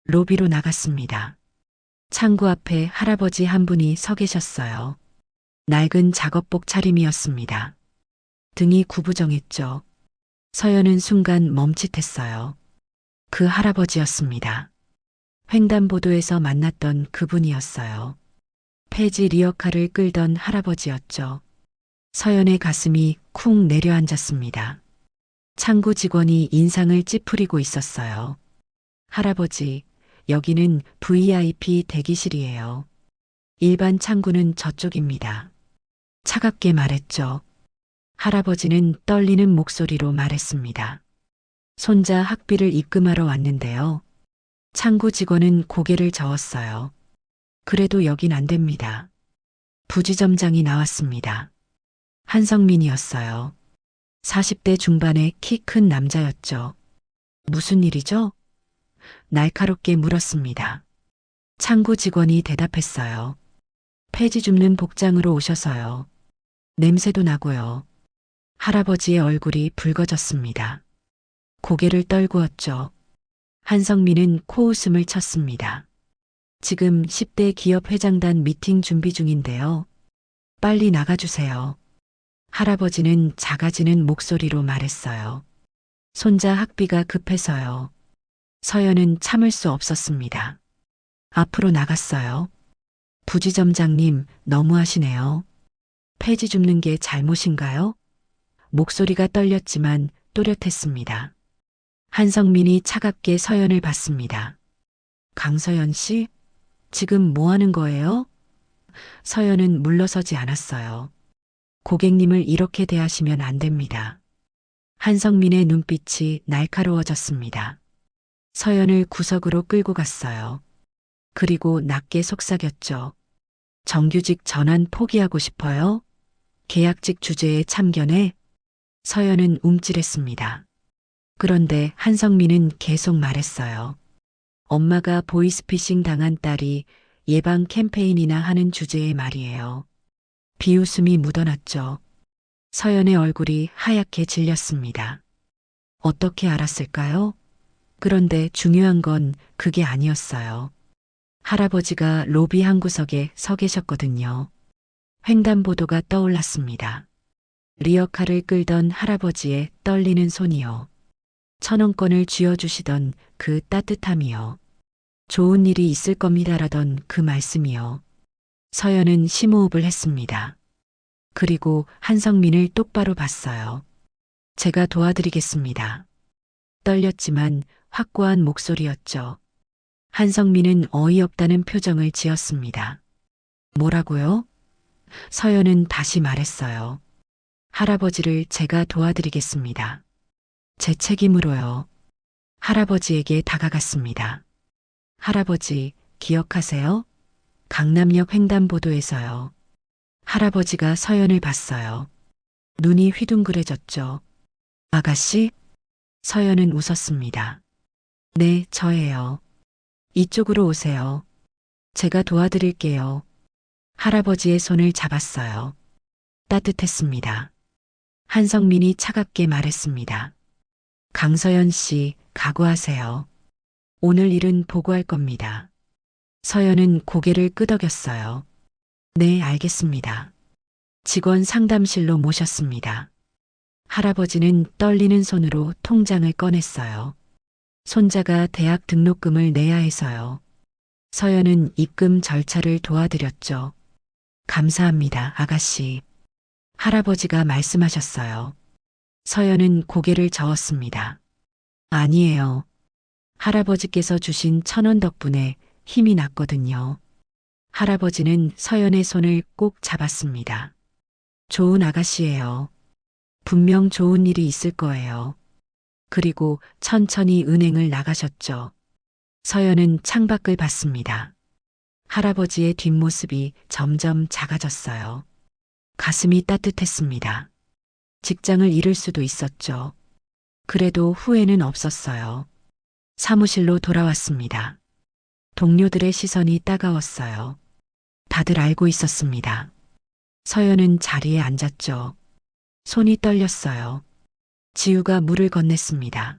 로비로 나갔습니다. 창구 앞에 할아버지 한 분이 서 계셨어요. 낡은 작업복 차림이었습니다. 등이 구부정했죠. 서연은 순간 멈칫했어요. 그 할아버지였습니다. 횡단보도에서 만났던 그분이었어요. 폐지 리어카를 끌던 할아버지였죠. 서연의 가슴이 쿵 내려앉았습니다. 창구 직원이 인상을 찌푸리고 있었어요. 할아버지, 여기는 VIP 대기실이에요. 일반 창구는 저쪽입니다. 차갑게 말했죠. 할아버지는 떨리는 목소리로 말했습니다. 손자 학비를 입금하러 왔는데요. 창구 직원은 고개를 저었어요. 그래도 여긴 안 됩니다. 부지점장이 나왔습니다. 한성민이었어요. 40대 중반의 키 큰 남자였죠. 무슨 일이죠? 날카롭게 물었습니다. 창구 직원이 대답했어요. 폐지 줍는 복장으로 오셔서요. 냄새도 나고요. 할아버지의 얼굴이 붉어졌습니다. 고개를 떨구었죠. 한성민은 코웃음을 쳤습니다. 지금 10대 기업 회장단 미팅 준비 중인데요. 빨리 나가주세요. 할아버지는 작아지는 목소리로 말했어요. 손자 학비가 급해서요. 서연은 참을 수 없었습니다. 앞으로 나갔어요. 부지점장님, 너무하시네요. 폐지 줍는 게 잘못인가요? 목소리가 떨렸지만 또렷했습니다. 한성민이 차갑게 서연을 봤습니다. 강서연 씨? 지금 뭐 하는 거예요? 서연은 물러서지 않았어요. 고객님을 이렇게 대하시면 안 됩니다. 한성민의 눈빛이 날카로워졌습니다. 서연을 구석으로 끌고 갔어요. 그리고 낮게 속삭였죠. 정규직 전환 포기하고 싶어요? 계약직 주제에 참견해? 서연은 움찔했습니다. 그런데 한성민은 계속 말했어요. 엄마가 보이스피싱 당한 딸이 예방 캠페인이나 하는 주제의 말이에요. 비웃음이 묻어났죠. 서연의 얼굴이 하얗게 질렸습니다. 어떻게 알았을까요? 그런데 중요한 건 그게 아니었어요. 할아버지가 로비 한 구석에 서 계셨거든요. 횡단보도가 떠올랐습니다. 리어카를 끌던 할아버지의 떨리는 손이요. 1,000원권을 쥐어주시던 그 따뜻함이요. 좋은 일이 있을 겁니다라던 그 말씀이요. 서연은 심호흡을 했습니다. 그리고 한성민을 똑바로 봤어요. 제가 도와드리겠습니다. 떨렸지만 확고한 목소리였죠. 한성민은 어이없다는 표정을 지었습니다. 뭐라고요? 서연은 다시 말했어요. 할아버지를 제가 도와드리겠습니다. 제 책임으로요. 할아버지에게 다가갔습니다. 할아버지, 기억하세요? 강남역 횡단보도에서요. 할아버지가 서연을 봤어요. 눈이 휘둥그레졌죠. 아가씨? 서연은 웃었습니다. 네, 저예요. 이쪽으로 오세요. 제가 도와드릴게요. 할아버지의 손을 잡았어요. 따뜻했습니다. 한성민이 차갑게 말했습니다. 강서연 씨, 각오하세요. 오늘 일은 보고할 겁니다. 서연은 고개를 끄덕였어요. 네, 알겠습니다. 직원 상담실로 모셨습니다. 할아버지는 떨리는 손으로 통장을 꺼냈어요. 손자가 대학 등록금을 내야 해서요. 서연은 입금 절차를 도와드렸죠. 감사합니다, 아가씨. 할아버지가 말씀하셨어요. 서연은 고개를 저었습니다. 아니에요. 할아버지께서 주신 1,000원 덕분에 힘이 났거든요. 할아버지는 서연의 손을 꼭 잡았습니다. 좋은 아가씨예요. 분명 좋은 일이 있을 거예요. 그리고 천천히 은행을 나가셨죠. 서연은 창밖을 봤습니다. 할아버지의 뒷모습이 점점 작아졌어요. 가슴이 따뜻했습니다. 직장을 잃을 수도 있었죠. 그래도 후회는 없었어요. 사무실로 돌아왔습니다. 동료들의 시선이 따가웠어요. 다들 알고 있었습니다. 서연은 자리에 앉았죠. 손이 떨렸어요. 지우가 물을 건넸습니다.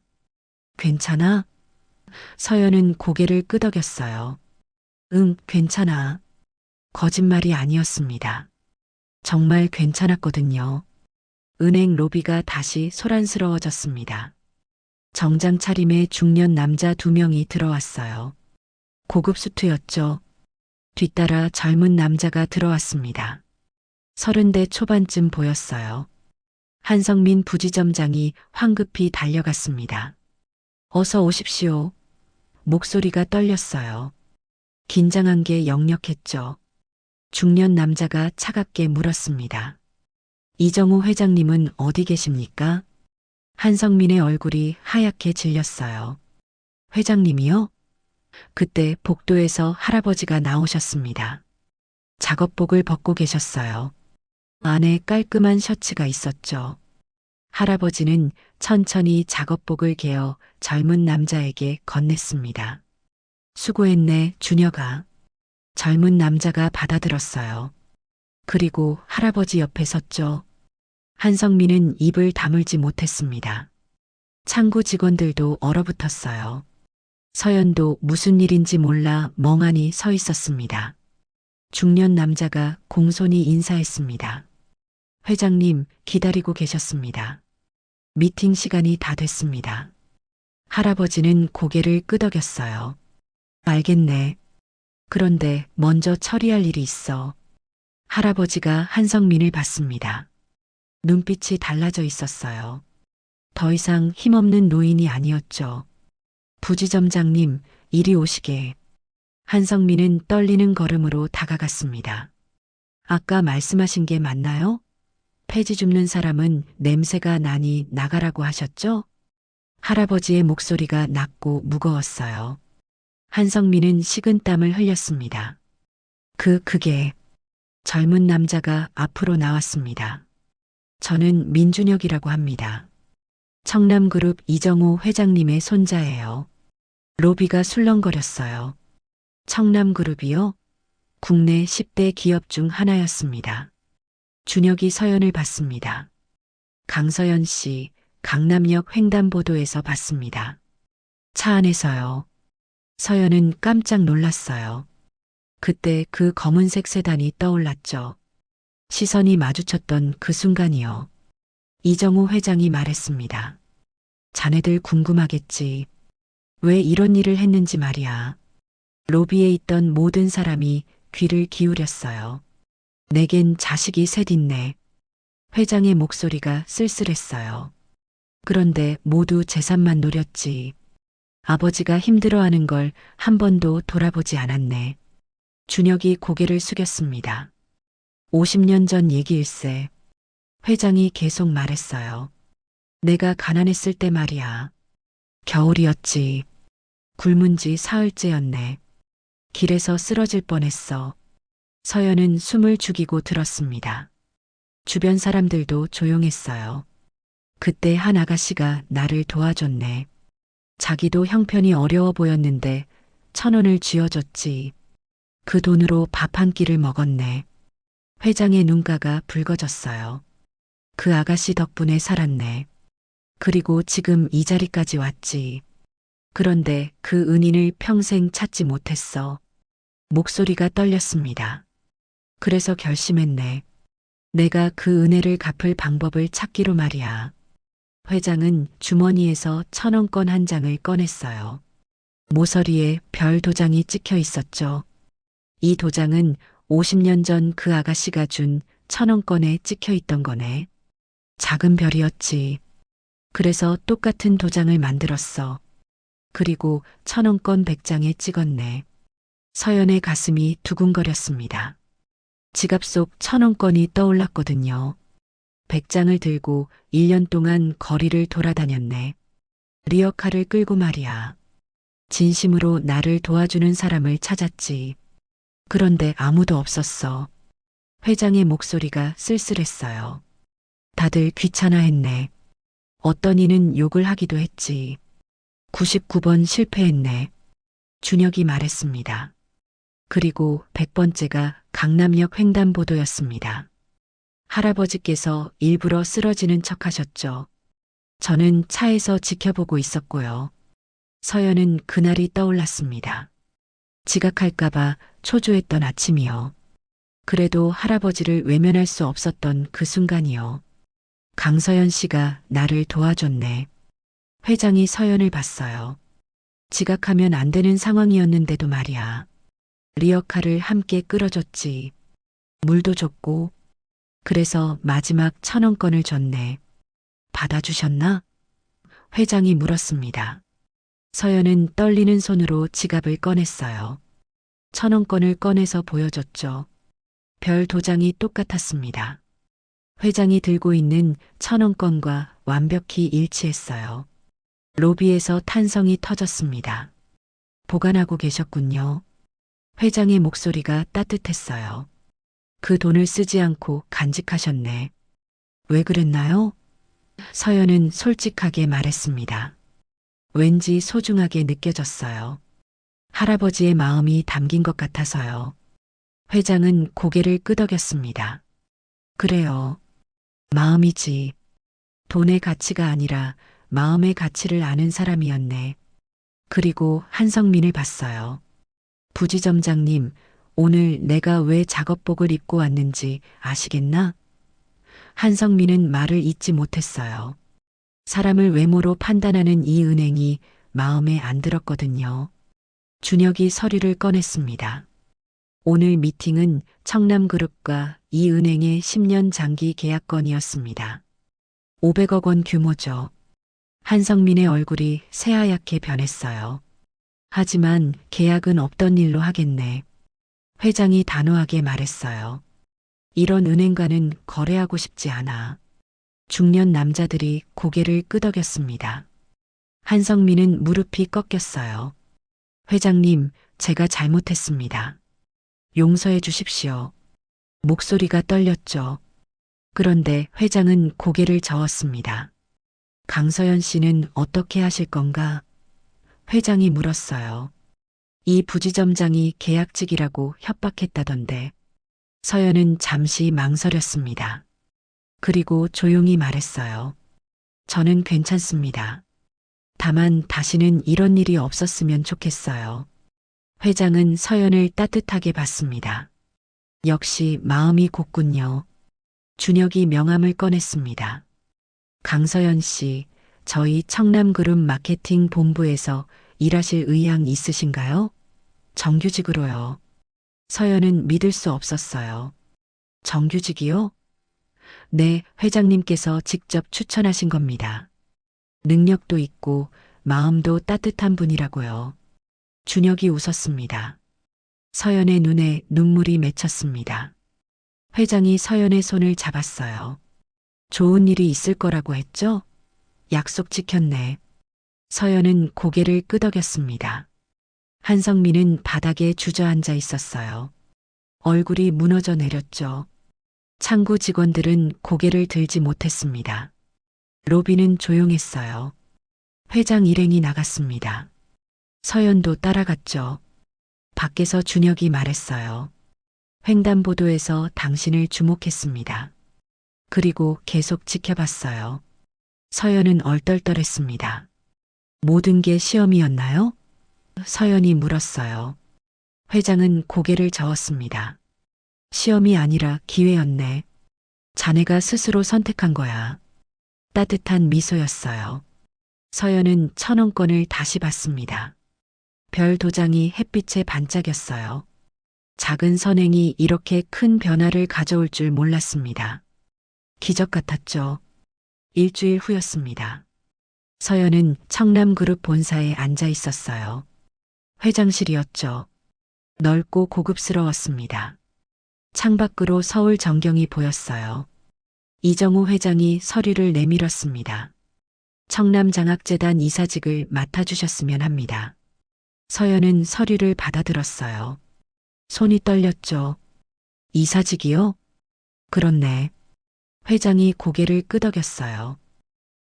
괜찮아? 서연은 고개를 끄덕였어요. 응, 괜찮아. 거짓말이 아니었습니다. 정말 괜찮았거든요. 은행 로비가 다시 소란스러워졌습니다. 정장 차림의 중년 남자 2명이 들어왔어요. 고급 수트였죠. 뒤따라 젊은 남자가 들어왔습니다. 30대 초반쯤 보였어요. 한성민 부지점장이 황급히 달려갔습니다. 어서 오십시오. 목소리가 떨렸어요. 긴장한 게 역력했죠. 중년 남자가 차갑게 물었습니다. 이정우 회장님은 어디 계십니까? 한성민의 얼굴이 하얗게 질렸어요. 회장님이요? 그때 복도에서 할아버지가 나오셨습니다. 작업복을 벗고 계셨어요. 안에 깔끔한 셔츠가 있었죠. 할아버지는 천천히 작업복을 개어 젊은 남자에게 건넸습니다. 수고했네, 준혁아. 젊은 남자가 받아들었어요. 그리고 할아버지 옆에 섰죠. 한성민은 입을 다물지 못했습니다. 창구 직원들도 얼어붙었어요. 서연도 무슨 일인지 몰라 멍하니 서 있었습니다. 중년 남자가 공손히 인사했습니다. 회장님, 기다리고 계셨습니다. 미팅 시간이 다 됐습니다. 할아버지는 고개를 끄덕였어요. 알겠네. 그런데 먼저 처리할 일이 있어. 할아버지가 한성민을 봤습니다. 눈빛이 달라져 있었어요. 더 이상 힘없는 노인이 아니었죠. 부지점장님, 이리 오시게. 한성민은 떨리는 걸음으로 다가갔습니다. 아까 말씀하신 게 맞나요? 폐지 줍는 사람은 냄새가 나니 나가라고 하셨죠? 할아버지의 목소리가 낮고 무거웠어요. 한성민은 식은땀을 흘렸습니다. 그게 젊은 남자가 앞으로 나왔습니다. 저는 민준혁이라고 합니다. 청남그룹 이정우 회장님의 손자예요. 로비가 술렁거렸어요. 청남그룹이요? 국내 10대 기업 중 하나였습니다. 준혁이 서연을 봤습니다. 강서연 씨, 강남역 횡단보도에서 봤습니다. 차 안에서요. 서연은 깜짝 놀랐어요. 그때 그 검은색 세단이 떠올랐죠. 시선이 마주쳤던 그 순간이요. 이정우 회장이 말했습니다. 자네들 궁금하겠지. 왜 이런 일을 했는지 말이야. 로비에 있던 모든 사람이 귀를 기울였어요. 내겐 자식이 셋 있네. 회장의 목소리가 쓸쓸했어요. 그런데 모두 재산만 노렸지. 아버지가 힘들어하는 걸 한 번도 돌아보지 않았네. 준혁이 고개를 숙였습니다. 50년 전 얘기일세. 회장이 계속 말했어요. 내가 가난했을 때 말이야. 겨울이었지. 굶은 지 사흘째였네. 길에서 쓰러질 뻔했어. 서연은 숨을 죽이고 들었습니다. 주변 사람들도 조용했어요. 그때 한 아가씨가 나를 도와줬네. 자기도 형편이 어려워 보였는데 1,000원을 쥐어줬지. 그 돈으로 밥 한 끼를 먹었네. 회장의 눈가가 붉어졌어요. 그 아가씨 덕분에 살았네. 그리고 지금 이 자리까지 왔지. 그런데 그 은인을 평생 찾지 못했어. 목소리가 떨렸습니다. 그래서 결심했네. 내가 그 은혜를 갚을 방법을 찾기로 말이야. 회장은 주머니에서 1,000원권 한 장을 꺼냈어요. 모서리에 별 도장이 찍혀 있었죠. 이 도장은 50년 전 그 아가씨가 준 1,000원권에 찍혀 있던 거네. 작은 별이었지. 그래서 똑같은 도장을 만들었어. 그리고 1,000원권 100장에 찍었네. 서연의 가슴이 두근거렸습니다. 지갑 속 1,000원권이 떠올랐거든요. 100장을 들고 1년 동안 거리를 돌아다녔네. 리어카를 끌고 말이야. 진심으로 나를 도와주는 사람을 찾았지. 그런데 아무도 없었어. 회장의 목소리가 쓸쓸했어요. 다들 귀찮아했네. 어떤 이는 욕을 하기도 했지. 99번 실패했네. 준혁이 말했습니다. 그리고 100번째가 강남역 횡단보도였습니다. 할아버지께서 일부러 쓰러지는 척 하셨죠. 저는 차에서 지켜보고 있었고요. 서연은 그날이 떠올랐습니다. 지각할까봐 초조했던 아침이요. 그래도 할아버지를 외면할 수 없었던 그 순간이요. 강서연 씨가 나를 도와줬네. 회장이 서연을 봤어요. 지각하면 안 되는 상황이었는데도 말이야. 리어카를 함께 끌어줬지. 물도 줬고. 그래서 마지막 1,000원권을 줬네. 받아주셨나? 회장이 물었습니다. 서연은 떨리는 손으로 지갑을 꺼냈어요. 1,000원권을 꺼내서 보여줬죠. 별 도장이 똑같았습니다. 회장이 들고 있는 1,000원권과 완벽히 일치했어요. 로비에서 탄성이 터졌습니다. 보관하고 계셨군요. 회장의 목소리가 따뜻했어요. 그 돈을 쓰지 않고 간직하셨네. 왜 그랬나요? 서연은 솔직하게 말했습니다. 왠지 소중하게 느껴졌어요. 할아버지의 마음이 담긴 것 같아서요. 회장은 고개를 끄덕였습니다. 그래요. 마음이지. 돈의 가치가 아니라 마음의 가치를 아는 사람이었네. 그리고 한성민을 봤어요. 부지점장님, 오늘 내가 왜 작업복을 입고 왔는지 아시겠나? 한성민은 말을 잇지 못했어요. 사람을 외모로 판단하는 이 은행이 마음에 안 들었거든요. 준혁이 서류를 꺼냈습니다. 오늘 미팅은 청남그룹과 이 은행의 10년 장기 계약건이었습니다. 500억 원 규모죠. 한성민의 얼굴이 새하얗게 변했어요. 하지만 계약은 없던 일로 하겠네. 회장이 단호하게 말했어요. 이런 은행과는 거래하고 싶지 않아. 중년 남자들이 고개를 끄덕였습니다. 한성민은 무릎이 꺾였어요. 회장님, 제가 잘못했습니다. 용서해 주십시오. 목소리가 떨렸죠. 그런데 회장은 고개를 저었습니다. 강서연 씨는 어떻게 하실 건가? 회장이 물었어요. 이 부지점장이 계약직이라고 협박했다던데. 서연은 잠시 망설였습니다. 그리고 조용히 말했어요. 저는 괜찮습니다. 다만 다시는 이런 일이 없었으면 좋겠어요. 회장은 서연을 따뜻하게 봤습니다. 역시 마음이 곱군요. 준혁이 명함을 꺼냈습니다. 강서연 씨, 저희 청남그룹 마케팅 본부에서 일하실 의향 있으신가요? 정규직으로요. 서연은 믿을 수 없었어요. 정규직이요? 네, 회장님께서 직접 추천하신 겁니다. 능력도 있고 마음도 따뜻한 분이라고요. 준혁이 웃었습니다. 서연의 눈에 눈물이 맺혔습니다. 회장이 서연의 손을 잡았어요. 좋은 일이 있을 거라고 했죠? 약속 지켰네. 서연은 고개를 끄덕였습니다. 한성민은 바닥에 주저앉아 있었어요. 얼굴이 무너져 내렸죠. 창구 직원들은 고개를 들지 못했습니다. 로비는 조용했어요. 회장 일행이 나갔습니다. 서연도 따라갔죠. 밖에서 준혁이 말했어요. 횡단보도에서 당신을 주목했습니다. 그리고 계속 지켜봤어요. 서연은 얼떨떨했습니다. 모든 게 시험이었나요? 서연이 물었어요. 회장은 고개를 저었습니다. 시험이 아니라 기회였네. 자네가 스스로 선택한 거야. 따뜻한 미소였어요. 서연은 1,000원권을 다시 받습니다. 별 도장이 햇빛에 반짝였어요. 작은 선행이 이렇게 큰 변화를 가져올 줄 몰랐습니다. 기적 같았죠. 일주일 후였습니다. 서연은 청남그룹 본사에 앉아 있었어요. 회장실이었죠. 넓고 고급스러웠습니다. 창밖으로 서울 전경이 보였어요. 이정우 회장이 서류를 내밀었습니다. 청남장학재단 이사직을 맡아주셨으면 합니다. 서연은 서류를 받아들었어요. 손이 떨렸죠. 이사직이요? 그렇네. 회장이 고개를 끄덕였어요.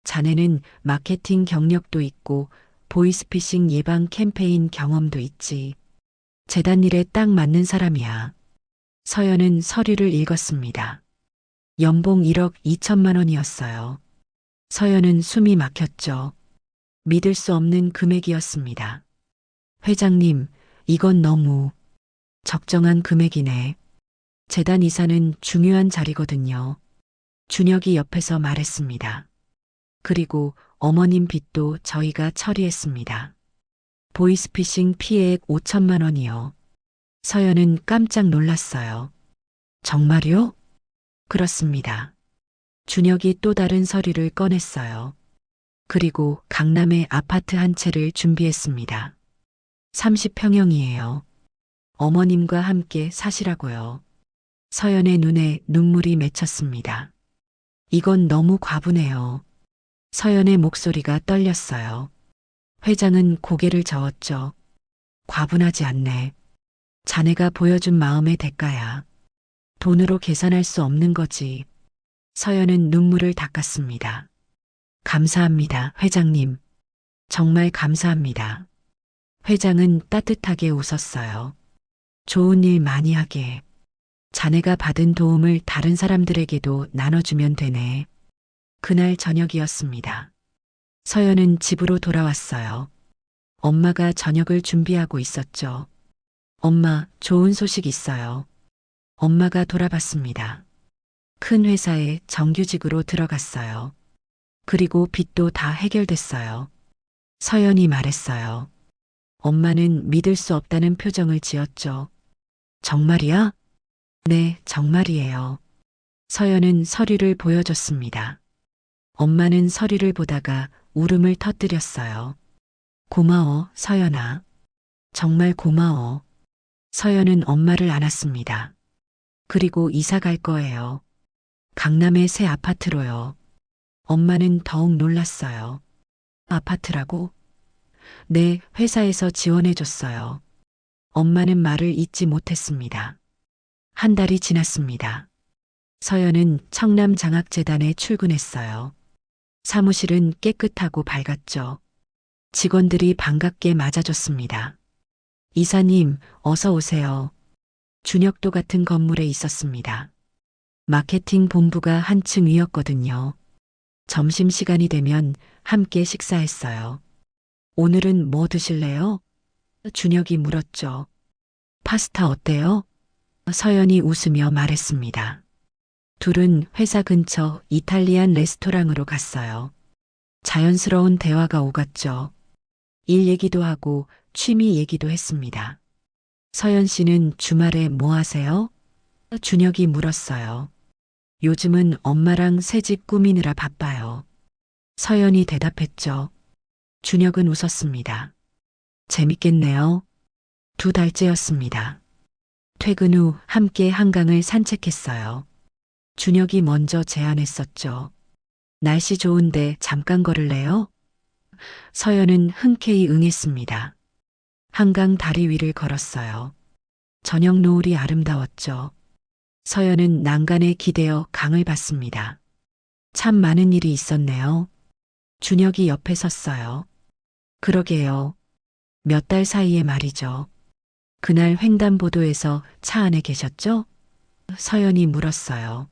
자네는 마케팅 경력도 있고 보이스피싱 예방 캠페인 경험도 있지. 재단 일에 딱 맞는 사람이야. 서연은 서류를 읽었습니다. 연봉 1억 2천만 원이었어요. 서연은 숨이 막혔죠. 믿을 수 없는 금액이었습니다. 회장님, 이건 너무 적정한 금액이네. 재단 이사는 중요한 자리거든요. 준혁이 옆에서 말했습니다. 그리고 어머님 빚도 저희가 처리했습니다. 보이스피싱 피해액 5천만 원이요. 서연은 깜짝 놀랐어요. 정말요? 그렇습니다. 준혁이 또 다른 서류를 꺼냈어요. 그리고 강남에 아파트 한 채를 준비했습니다. 30평형이에요. 어머님과 함께 사시라고요. 서연의 눈에 눈물이 맺혔습니다. 이건 너무 과분해요. 서연의 목소리가 떨렸어요. 회장은 고개를 저었죠. 과분하지 않네. 자네가 보여준 마음의 대가야. 돈으로 계산할 수 없는 거지. 서연은 눈물을 닦았습니다. 감사합니다, 회장님. 정말 감사합니다. 회장은 따뜻하게 웃었어요. 좋은 일 많이 하게. 자네가 받은 도움을 다른 사람들에게도 나눠주면 되네. 그날 저녁이었습니다. 서연은 집으로 돌아왔어요. 엄마가 저녁을 준비하고 있었죠. 엄마, 좋은 소식 있어요. 엄마가 돌아봤습니다. 큰 회사에 정규직으로 들어갔어요. 그리고 빚도 다 해결됐어요. 서연이 말했어요. 엄마는 믿을 수 없다는 표정을 지었죠. 정말이야? 네, 정말이에요. 서연은 서류를 보여줬습니다. 엄마는 서류를 보다가 울음을 터뜨렸어요. 고마워, 서연아. 정말 고마워. 서연은 엄마를 안았습니다. 그리고 이사 갈 거예요. 강남의 새 아파트로요. 엄마는 더욱 놀랐어요. 아파트라고? 네, 회사에서 지원해줬어요. 엄마는 말을 잇지 못했습니다. 한 달이 지났습니다. 서연은 청남장학재단에 출근했어요. 사무실은 깨끗하고 밝았죠. 직원들이 반갑게 맞아줬습니다. 이사님, 어서 오세요. 준혁도 같은 건물에 있었습니다. 마케팅 본부가 한층 위였거든요. 점심시간이 되면 함께 식사했어요. 오늘은 뭐 드실래요? 준혁이 물었죠. 파스타 어때요? 서연이 웃으며 말했습니다. 둘은 회사 근처 이탈리안 레스토랑으로 갔어요. 자연스러운 대화가 오갔죠. 일 얘기도 하고 취미 얘기도 했습니다. 서연 씨는 주말에 뭐 하세요? 준혁이 물었어요. 요즘은 엄마랑 새집 꾸미느라 바빠요. 서연이 대답했죠. 준혁은 웃었습니다. 재밌겠네요. 2달째였습니다. 퇴근 후 함께 한강을 산책했어요. 준혁이 먼저 제안했었죠. 날씨 좋은데 잠깐 걸을래요? 서연은 흔쾌히 응했습니다. 한강 다리 위를 걸었어요. 저녁 노을이 아름다웠죠. 서연은 난간에 기대어 강을 봤습니다. 참 많은 일이 있었네요. 준혁이 옆에 섰어요. 그러게요. 몇 달 사이에 말이죠. 그날 횡단보도에서 차 안에 계셨죠? 서연이 물었어요.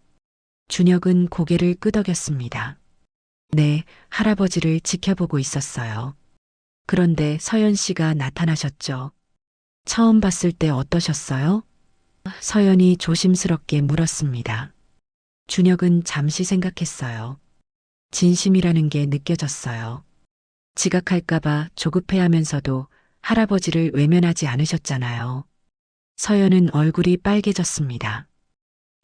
준혁은 고개를 끄덕였습니다. 네, 할아버지를 지켜보고 있었어요. 그런데 서연 씨가 나타나셨죠. 처음 봤을 때 어떠셨어요? 서연이 조심스럽게 물었습니다. 준혁은 잠시 생각했어요. 진심이라는 게 느껴졌어요. 지각할까봐 조급해하면서도 할아버지를 외면하지 않으셨잖아요. 서연은 얼굴이 빨개졌습니다.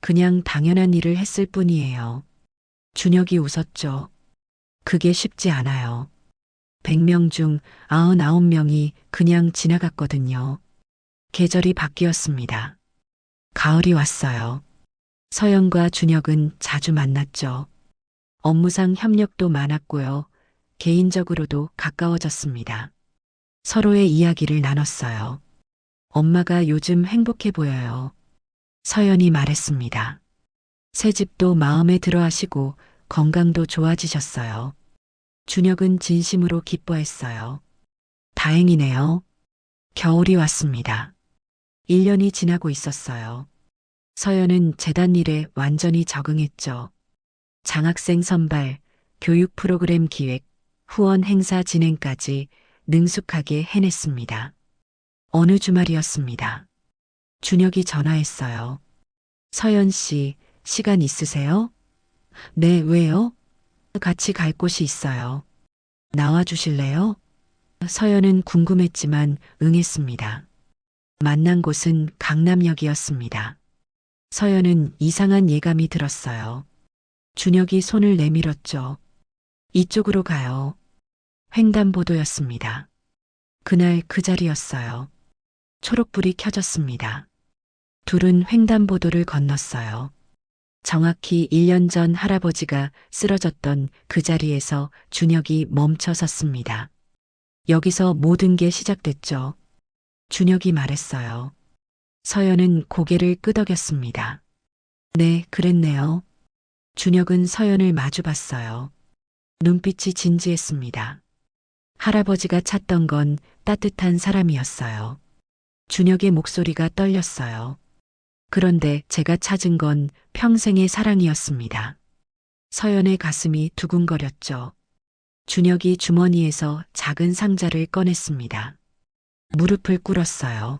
그냥 당연한 일을 했을 뿐이에요. 준혁이 웃었죠. 그게 쉽지 않아요. 100명 중 99명이 그냥 지나갔거든요. 계절이 바뀌었습니다. 가을이 왔어요. 서연과 준혁은 자주 만났죠. 업무상 협력도 많았고요. 개인적으로도 가까워졌습니다. 서로의 이야기를 나눴어요. 엄마가 요즘 행복해 보여요. 서연이 말했습니다. 새 집도 마음에 들어 하시고 건강도 좋아지셨어요. 준혁은 진심으로 기뻐했어요. 다행이네요. 겨울이 왔습니다. 1년이 지나고 있었어요. 서연은 재단 일에 완전히 적응했죠. 장학생 선발, 교육 프로그램 기획, 후원 행사 진행까지 능숙하게 해냈습니다. 어느 주말이었습니다. 준혁이 전화했어요. 서연 씨, 시간 있으세요? 네, 왜요? 같이 갈 곳이 있어요. 나와 주실래요? 서연은 궁금했지만 응했습니다. 만난 곳은 강남역이었습니다. 서연은 이상한 예감이 들었어요. 준혁이 손을 내밀었죠. 이쪽으로 가요. 횡단보도였습니다. 그날 그 자리였어요. 초록불이 켜졌습니다. 둘은 횡단보도를 건넜어요. 정확히 1년 전 할아버지가 쓰러졌던 그 자리에서 준혁이 멈춰 섰습니다. 여기서 모든 게 시작됐죠. 준혁이 말했어요. 서연은 고개를 끄덕였습니다. 네, 그랬네요. 준혁은 서연을 마주 봤어요. 눈빛이 진지했습니다. 할아버지가 찾던 건 따뜻한 사람이었어요. 준혁의 목소리가 떨렸어요. 그런데 제가 찾은 건 평생의 사랑이었습니다. 서연의 가슴이 두근거렸죠. 준혁이 주머니에서 작은 상자를 꺼냈습니다. 무릎을 꿇었어요.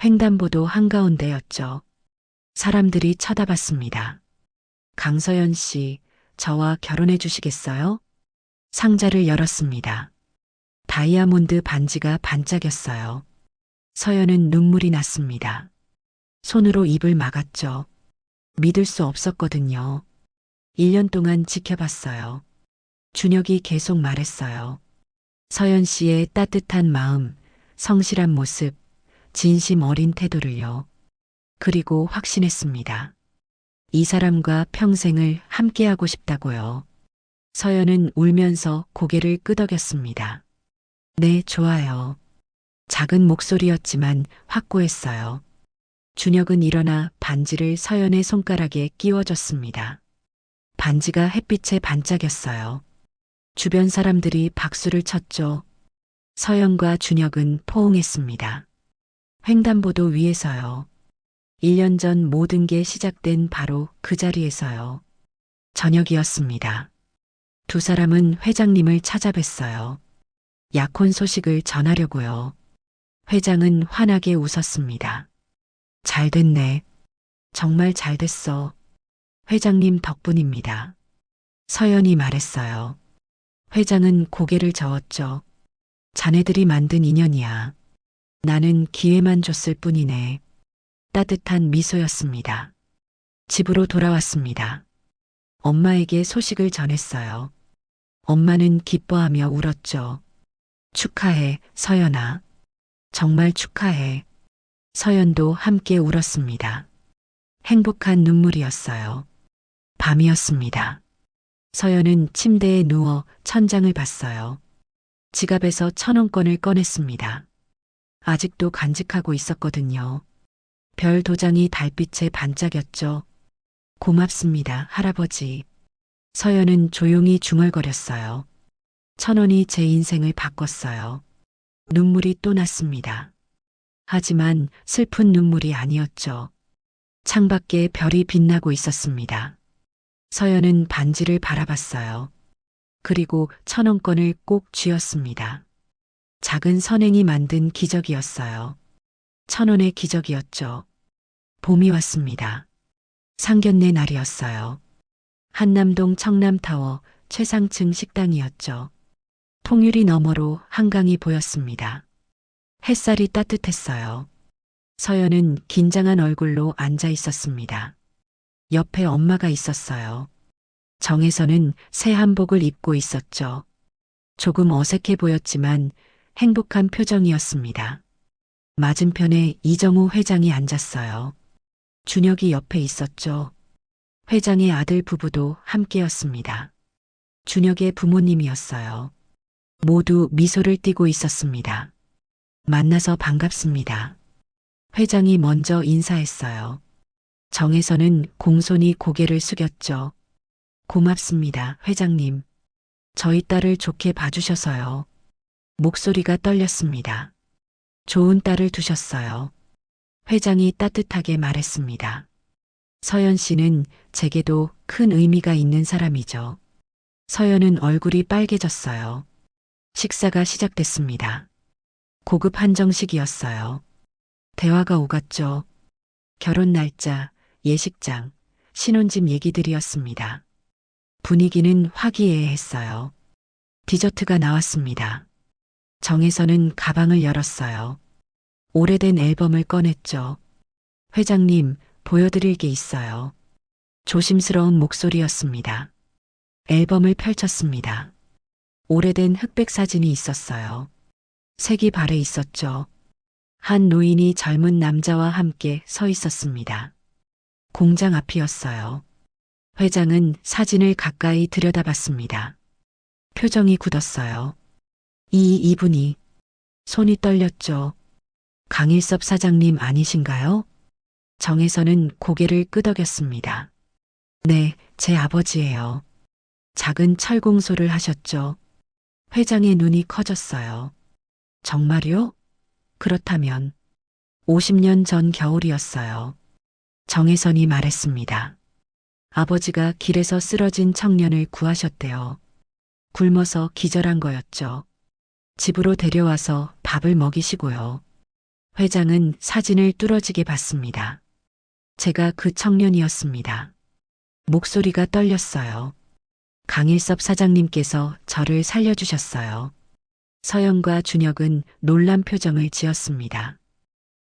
횡단보도 한가운데였죠. 사람들이 쳐다봤습니다. 강서연 씨, 저와 결혼해 주시겠어요? 상자를 열었습니다. 다이아몬드 반지가 반짝였어요. 서연은 눈물이 났습니다. 손으로 입을 막았죠. 믿을 수 없었거든요. 1년 동안 지켜봤어요. 준혁이 계속 말했어요. 서연 씨의 따뜻한 마음, 성실한 모습, 진심 어린 태도를요. 그리고 확신했습니다. 이 사람과 평생을 함께하고 싶다고요. 서연은 울면서 고개를 끄덕였습니다. 네, 좋아요. 작은 목소리였지만 확고했어요. 준혁은 일어나 반지를 서연의 손가락에 끼워줬습니다. 반지가 햇빛에 반짝였어요. 주변 사람들이 박수를 쳤죠. 서연과 준혁은 포옹했습니다. 횡단보도 위에서요. 1년 전 모든 게 시작된 바로 그 자리에서요. 저녁이었습니다. 두 사람은 회장님을 찾아뵀어요. 약혼 소식을 전하려고요. 회장은 환하게 웃었습니다. 잘 됐네. 정말 잘 됐어. 회장님 덕분입니다. 서연이 말했어요. 회장은 고개를 저었죠. 자네들이 만든 인연이야. 나는 기회만 줬을 뿐이네. 따뜻한 미소였습니다. 집으로 돌아왔습니다. 엄마에게 소식을 전했어요. 엄마는 기뻐하며 울었죠. 축하해, 서연아. 정말 축하해. 서연도 함께 울었습니다. 행복한 눈물이었어요. 밤이었습니다. 서연은 침대에 누워 천장을 봤어요. 지갑에서 1,000원권을 꺼냈습니다. 아직도 간직하고 있었거든요. 별 도장이 달빛에 반짝였죠. 고맙습니다, 할아버지. 서연은 조용히 중얼거렸어요. 1,000원이 제 인생을 바꿨어요. 눈물이 또 났습니다. 하지만 슬픈 눈물이 아니었죠. 창밖에 별이 빛나고 있었습니다. 서연은 반지를 바라봤어요. 그리고 1,000원권을 꼭 쥐었습니다. 작은 선행이 만든 기적이었어요. 1,000원의 기적이었죠. 봄이 왔습니다. 상견례 날이었어요. 한남동 청남타워 최상층 식당이었죠. 통유리 너머로 한강이 보였습니다. 햇살이 따뜻했어요. 서연은 긴장한 얼굴로 앉아 있었습니다. 옆에 엄마가 있었어요. 정혜선은 새 한복을 입고 있었죠. 조금 어색해 보였지만 행복한 표정이었습니다. 맞은편에 이정우 회장이 앉았어요. 준혁이 옆에 있었죠. 회장의 아들 부부도 함께였습니다. 준혁의 부모님이었어요. 모두 미소를 띠고 있었습니다. 만나서 반갑습니다. 회장이 먼저 인사했어요. 정혜선은 공손히 고개를 숙였죠. 고맙습니다, 회장님. 저희 딸을 좋게 봐주셔서요. 목소리가 떨렸습니다. 좋은 딸을 두셨어요. 회장이 따뜻하게 말했습니다. 서연 씨는 제게도 큰 의미가 있는 사람이죠. 서연은 얼굴이 빨개졌어요. 식사가 시작됐습니다. 고급 한정식이었어요. 대화가 오갔죠. 결혼 날짜, 예식장, 신혼집 얘기들이었습니다. 분위기는 화기애애했어요. 디저트가 나왔습니다. 정혜선은 가방을 열었어요. 오래된 앨범을 꺼냈죠. 회장님, 보여드릴 게 있어요. 조심스러운 목소리였습니다. 앨범을 펼쳤습니다. 오래된 흑백 사진이 있었어요. 색이 발해 있었죠. 한 노인이 젊은 남자와 함께 서 있었습니다. 공장 앞이었어요. 회장은 사진을 가까이 들여다봤습니다. 표정이 굳었어요. 이분이 손이 떨렸죠. 강일섭 사장님 아니신가요? 정혜선은 고개를 끄덕였습니다. 네, 제 아버지예요. 작은 철공소를 하셨죠. 회장의 눈이 커졌어요. 정말요? 그렇다면 50년 전 겨울이었어요. 정혜선이 말했습니다. 아버지가 길에서 쓰러진 청년을 구하셨대요. 굶어서 기절한 거였죠. 집으로 데려와서 밥을 먹이시고요. 회장은 사진을 뚫어지게 봤습니다. 제가 그 청년이었습니다. 목소리가 떨렸어요. 강일섭 사장님께서 저를 살려주셨어요. 서연과 준혁은 놀란 표정을 지었습니다.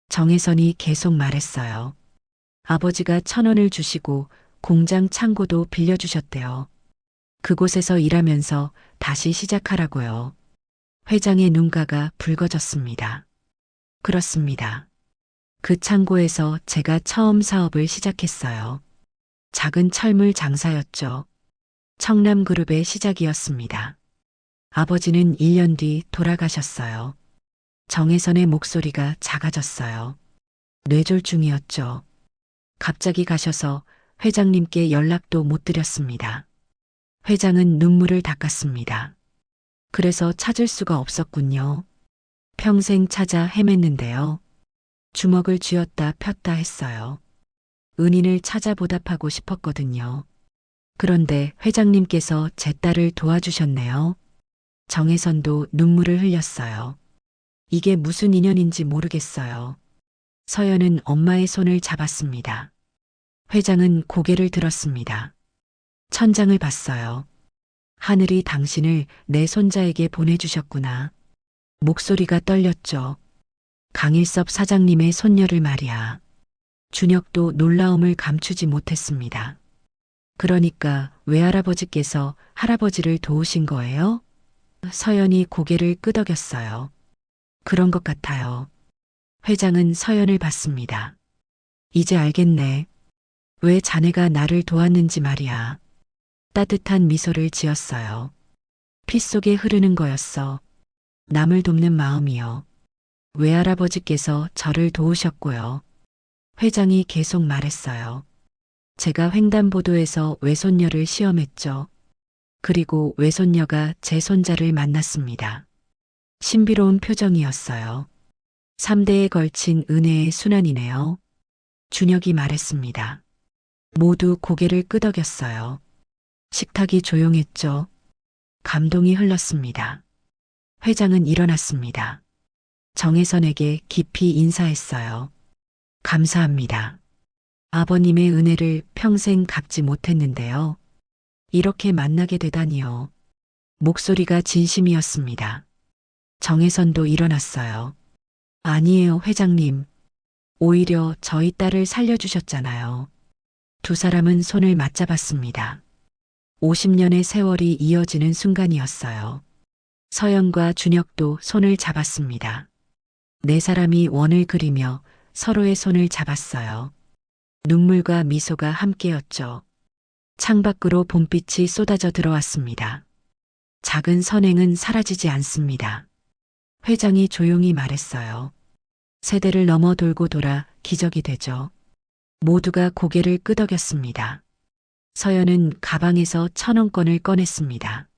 정혜선이 계속 말했어요. 아버지가 1,000원을 주시고 공장 창고도 빌려주셨대요. 그곳에서 일하면서 다시 시작하라고요. 회장의 눈가가 붉어졌습니다. 그렇습니다. 그 창고에서 제가 처음 사업을 시작했어요. 작은 철물 장사였죠. 청남그룹의 시작이었습니다. 아버지는 1년 뒤 돌아가셨어요. 정혜선의 목소리가 작아졌어요. 뇌졸중이었죠. 갑자기 가셔서 회장님께 연락도 못 드렸습니다. 회장은 눈물을 닦았습니다. 그래서 찾을 수가 없었군요. 평생 찾아 헤맸는데요. 주먹을 쥐었다 폈다 했어요. 은인을 찾아 보답하고 싶었거든요. 그런데 회장님께서 제 딸을 도와주셨네요. 정혜선도 눈물을 흘렸어요. 이게 무슨 인연인지 모르겠어요. 서연은 엄마의 손을 잡았습니다. 회장은 고개를 들었습니다. 천장을 봤어요. 하늘이 당신을 내 손자에게 보내주셨구나. 목소리가 떨렸죠. 강일섭 사장님의 손녀를 말이야. 준혁도 놀라움을 감추지 못했습니다. 그러니까 외할아버지께서 할아버지를 도우신 거예요? 서연이 고개를 끄덕였어요. 그런 것 같아요. 회장은 서연을 봤습니다. 이제 알겠네. 왜 자네가 나를 도왔는지 말이야. 따뜻한 미소를 지었어요. 피 속에 흐르는 거였어. 남을 돕는 마음이요. 외할아버지께서 저를 도우셨고요. 회장이 계속 말했어요. 제가 횡단보도에서 외손녀를 시험했죠. 그리고 외손녀가 제 손자를 만났습니다. 신비로운 표정이었어요. 3대에 걸친 은혜의 순환이네요. 준혁이 말했습니다. 모두 고개를 끄덕였어요. 식탁이 조용했죠. 감동이 흘렀습니다. 회장은 일어났습니다. 정혜선에게 깊이 인사했어요. 감사합니다. 아버님의 은혜를 평생 갚지 못했는데요. 이렇게 만나게 되다니요. 목소리가 진심이었습니다. 정혜선도 일어났어요. 아니에요, 회장님. 오히려 저희 딸을 살려주셨잖아요. 두 사람은 손을 맞잡았습니다. 50년의 세월이 이어지는 순간이었어요. 서연과 준혁도 손을 잡았습니다. 네 사람이 원을 그리며 서로의 손을 잡았어요. 눈물과 미소가 함께였죠. 창밖으로 봄빛이 쏟아져 들어왔습니다. 작은 선행은 사라지지 않습니다. 회장이 조용히 말했어요. 세대를 넘어 돌고 돌아 기적이 되죠. 모두가 고개를 끄덕였습니다. 서연은 가방에서 1,000원권을 꺼냈습니다.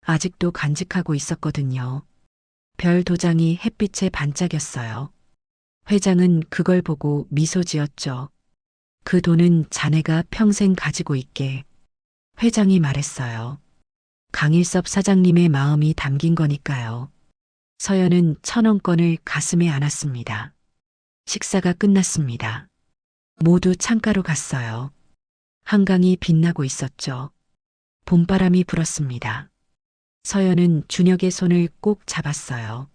아직도 간직하고 있었거든요. 별 도장이 햇빛에 반짝였어요. 회장은 그걸 보고 미소 지었죠. 그 돈은 자네가 평생 가지고 있게. 회장이 말했어요. 강일섭 사장님의 마음이 담긴 거니까요. 서연은 1,000원권을 가슴에 안았습니다. 식사가 끝났습니다. 모두 창가로 갔어요. 한강이 빛나고 있었죠. 봄바람이 불었습니다. 서연은 준혁의 손을 꼭 잡았어요.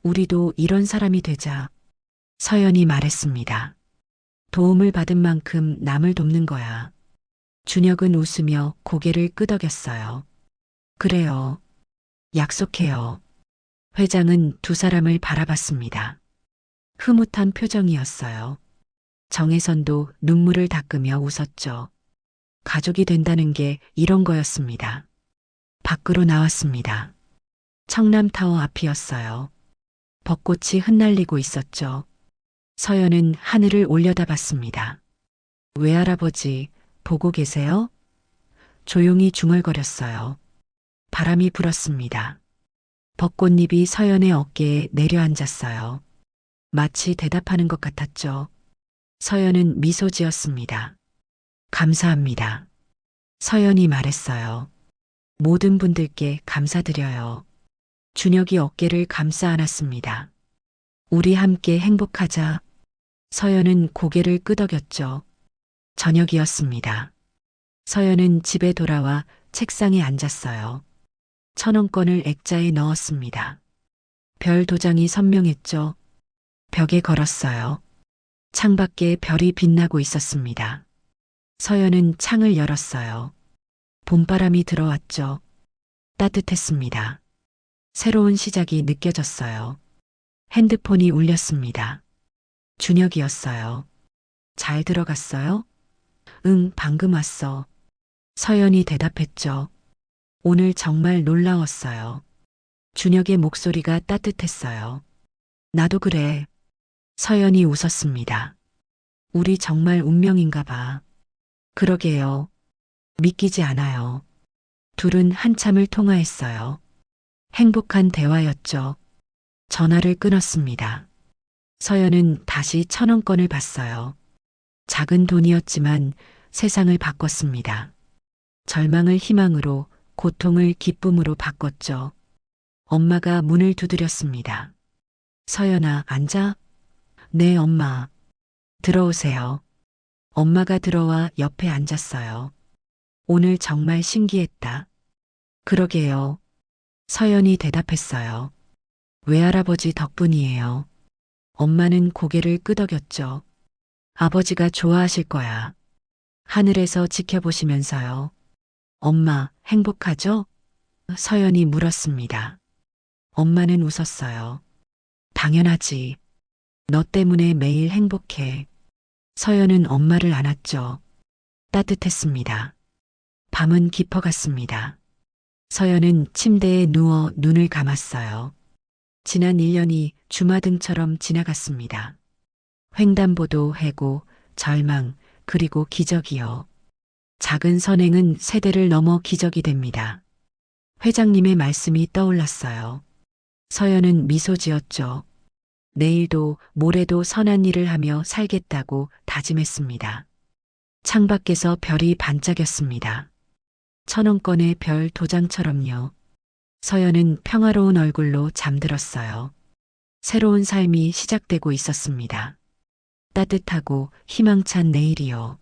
우리도 이런 사람이 되자. 서연이 말했습니다. 도움을 받은 만큼 남을 돕는 거야. 준혁은 웃으며 고개를 끄덕였어요. 그래요. 약속해요. 회장은 두 사람을 바라봤습니다. 흐뭇한 표정이었어요. 정혜선도 눈물을 닦으며 웃었죠. 가족이 된다는 게 이런 거였습니다. 밖으로 나왔습니다. 청남타워 앞이었어요. 벚꽃이 흩날리고 있었죠. 서연은 하늘을 올려다봤습니다. 외할아버지, 보고 계세요? 조용히 중얼거렸어요. 바람이 불었습니다. 벚꽃잎이 서연의 어깨에 내려앉았어요. 마치 대답하는 것 같았죠. 서연은 미소 지었습니다. 감사합니다. 서연이 말했어요. 모든 분들께 감사드려요. 준혁이 어깨를 감싸 안았습니다. 우리 함께 행복하자. 서연은 고개를 끄덕였죠. 저녁이었습니다. 서연은 집에 돌아와 책상에 앉았어요. 1,000원권을 액자에 넣었습니다. 별 도장이 선명했죠. 벽에 걸었어요. 창밖에 별이 빛나고 있었습니다. 서연은 창을 열었어요. 봄바람이 들어왔죠. 따뜻했습니다. 새로운 시작이 느껴졌어요. 핸드폰이 울렸습니다. 준혁이었어요. 잘 들어갔어요? 응, 방금 왔어. 서연이 대답했죠. 오늘 정말 놀라웠어요. 준혁의 목소리가 따뜻했어요. 나도 그래. 서연이 웃었습니다. 우리 정말 운명인가 봐. 그러게요. 믿기지 않아요. 둘은 한참을 통화했어요. 행복한 대화였죠. 전화를 끊었습니다. 서연은 다시 1,000원권을 받았어요. 작은 돈이었지만 세상을 바꿨습니다. 절망을 희망으로, 고통을 기쁨으로 바꿨죠. 엄마가 문을 두드렸습니다. 서연아, 앉아. 네, 엄마. 들어오세요. 엄마가 들어와 옆에 앉았어요. 오늘 정말 신기했다. 그러게요. 서연이 대답했어요. 외할아버지 덕분이에요. 엄마는 고개를 끄덕였죠. 아버지가 좋아하실 거야. 하늘에서 지켜보시면서요. 엄마, 행복하죠? 서연이 물었습니다. 엄마는 웃었어요. 당연하지. 너 때문에 매일 행복해. 서연은 엄마를 안았죠. 따뜻했습니다. 밤은 깊어갔습니다. 서연은 침대에 누워 눈을 감았어요. 지난 1년이 주마등처럼 지나갔습니다. 횡단보도 해고, 절망, 그리고 기적이요. 작은 선행은 세대를 넘어 기적이 됩니다. 회장님의 말씀이 떠올랐어요. 서연은 미소 지었죠. 내일도 모레도 선한 일을 하며 살겠다고 다짐했습니다. 창밖에서 별이 반짝였습니다. 1,000원권의 별 도장처럼요. 서연은 평화로운 얼굴로 잠들었어요. 새로운 삶이 시작되고 있었습니다. 따뜻하고 희망찬 내일이요.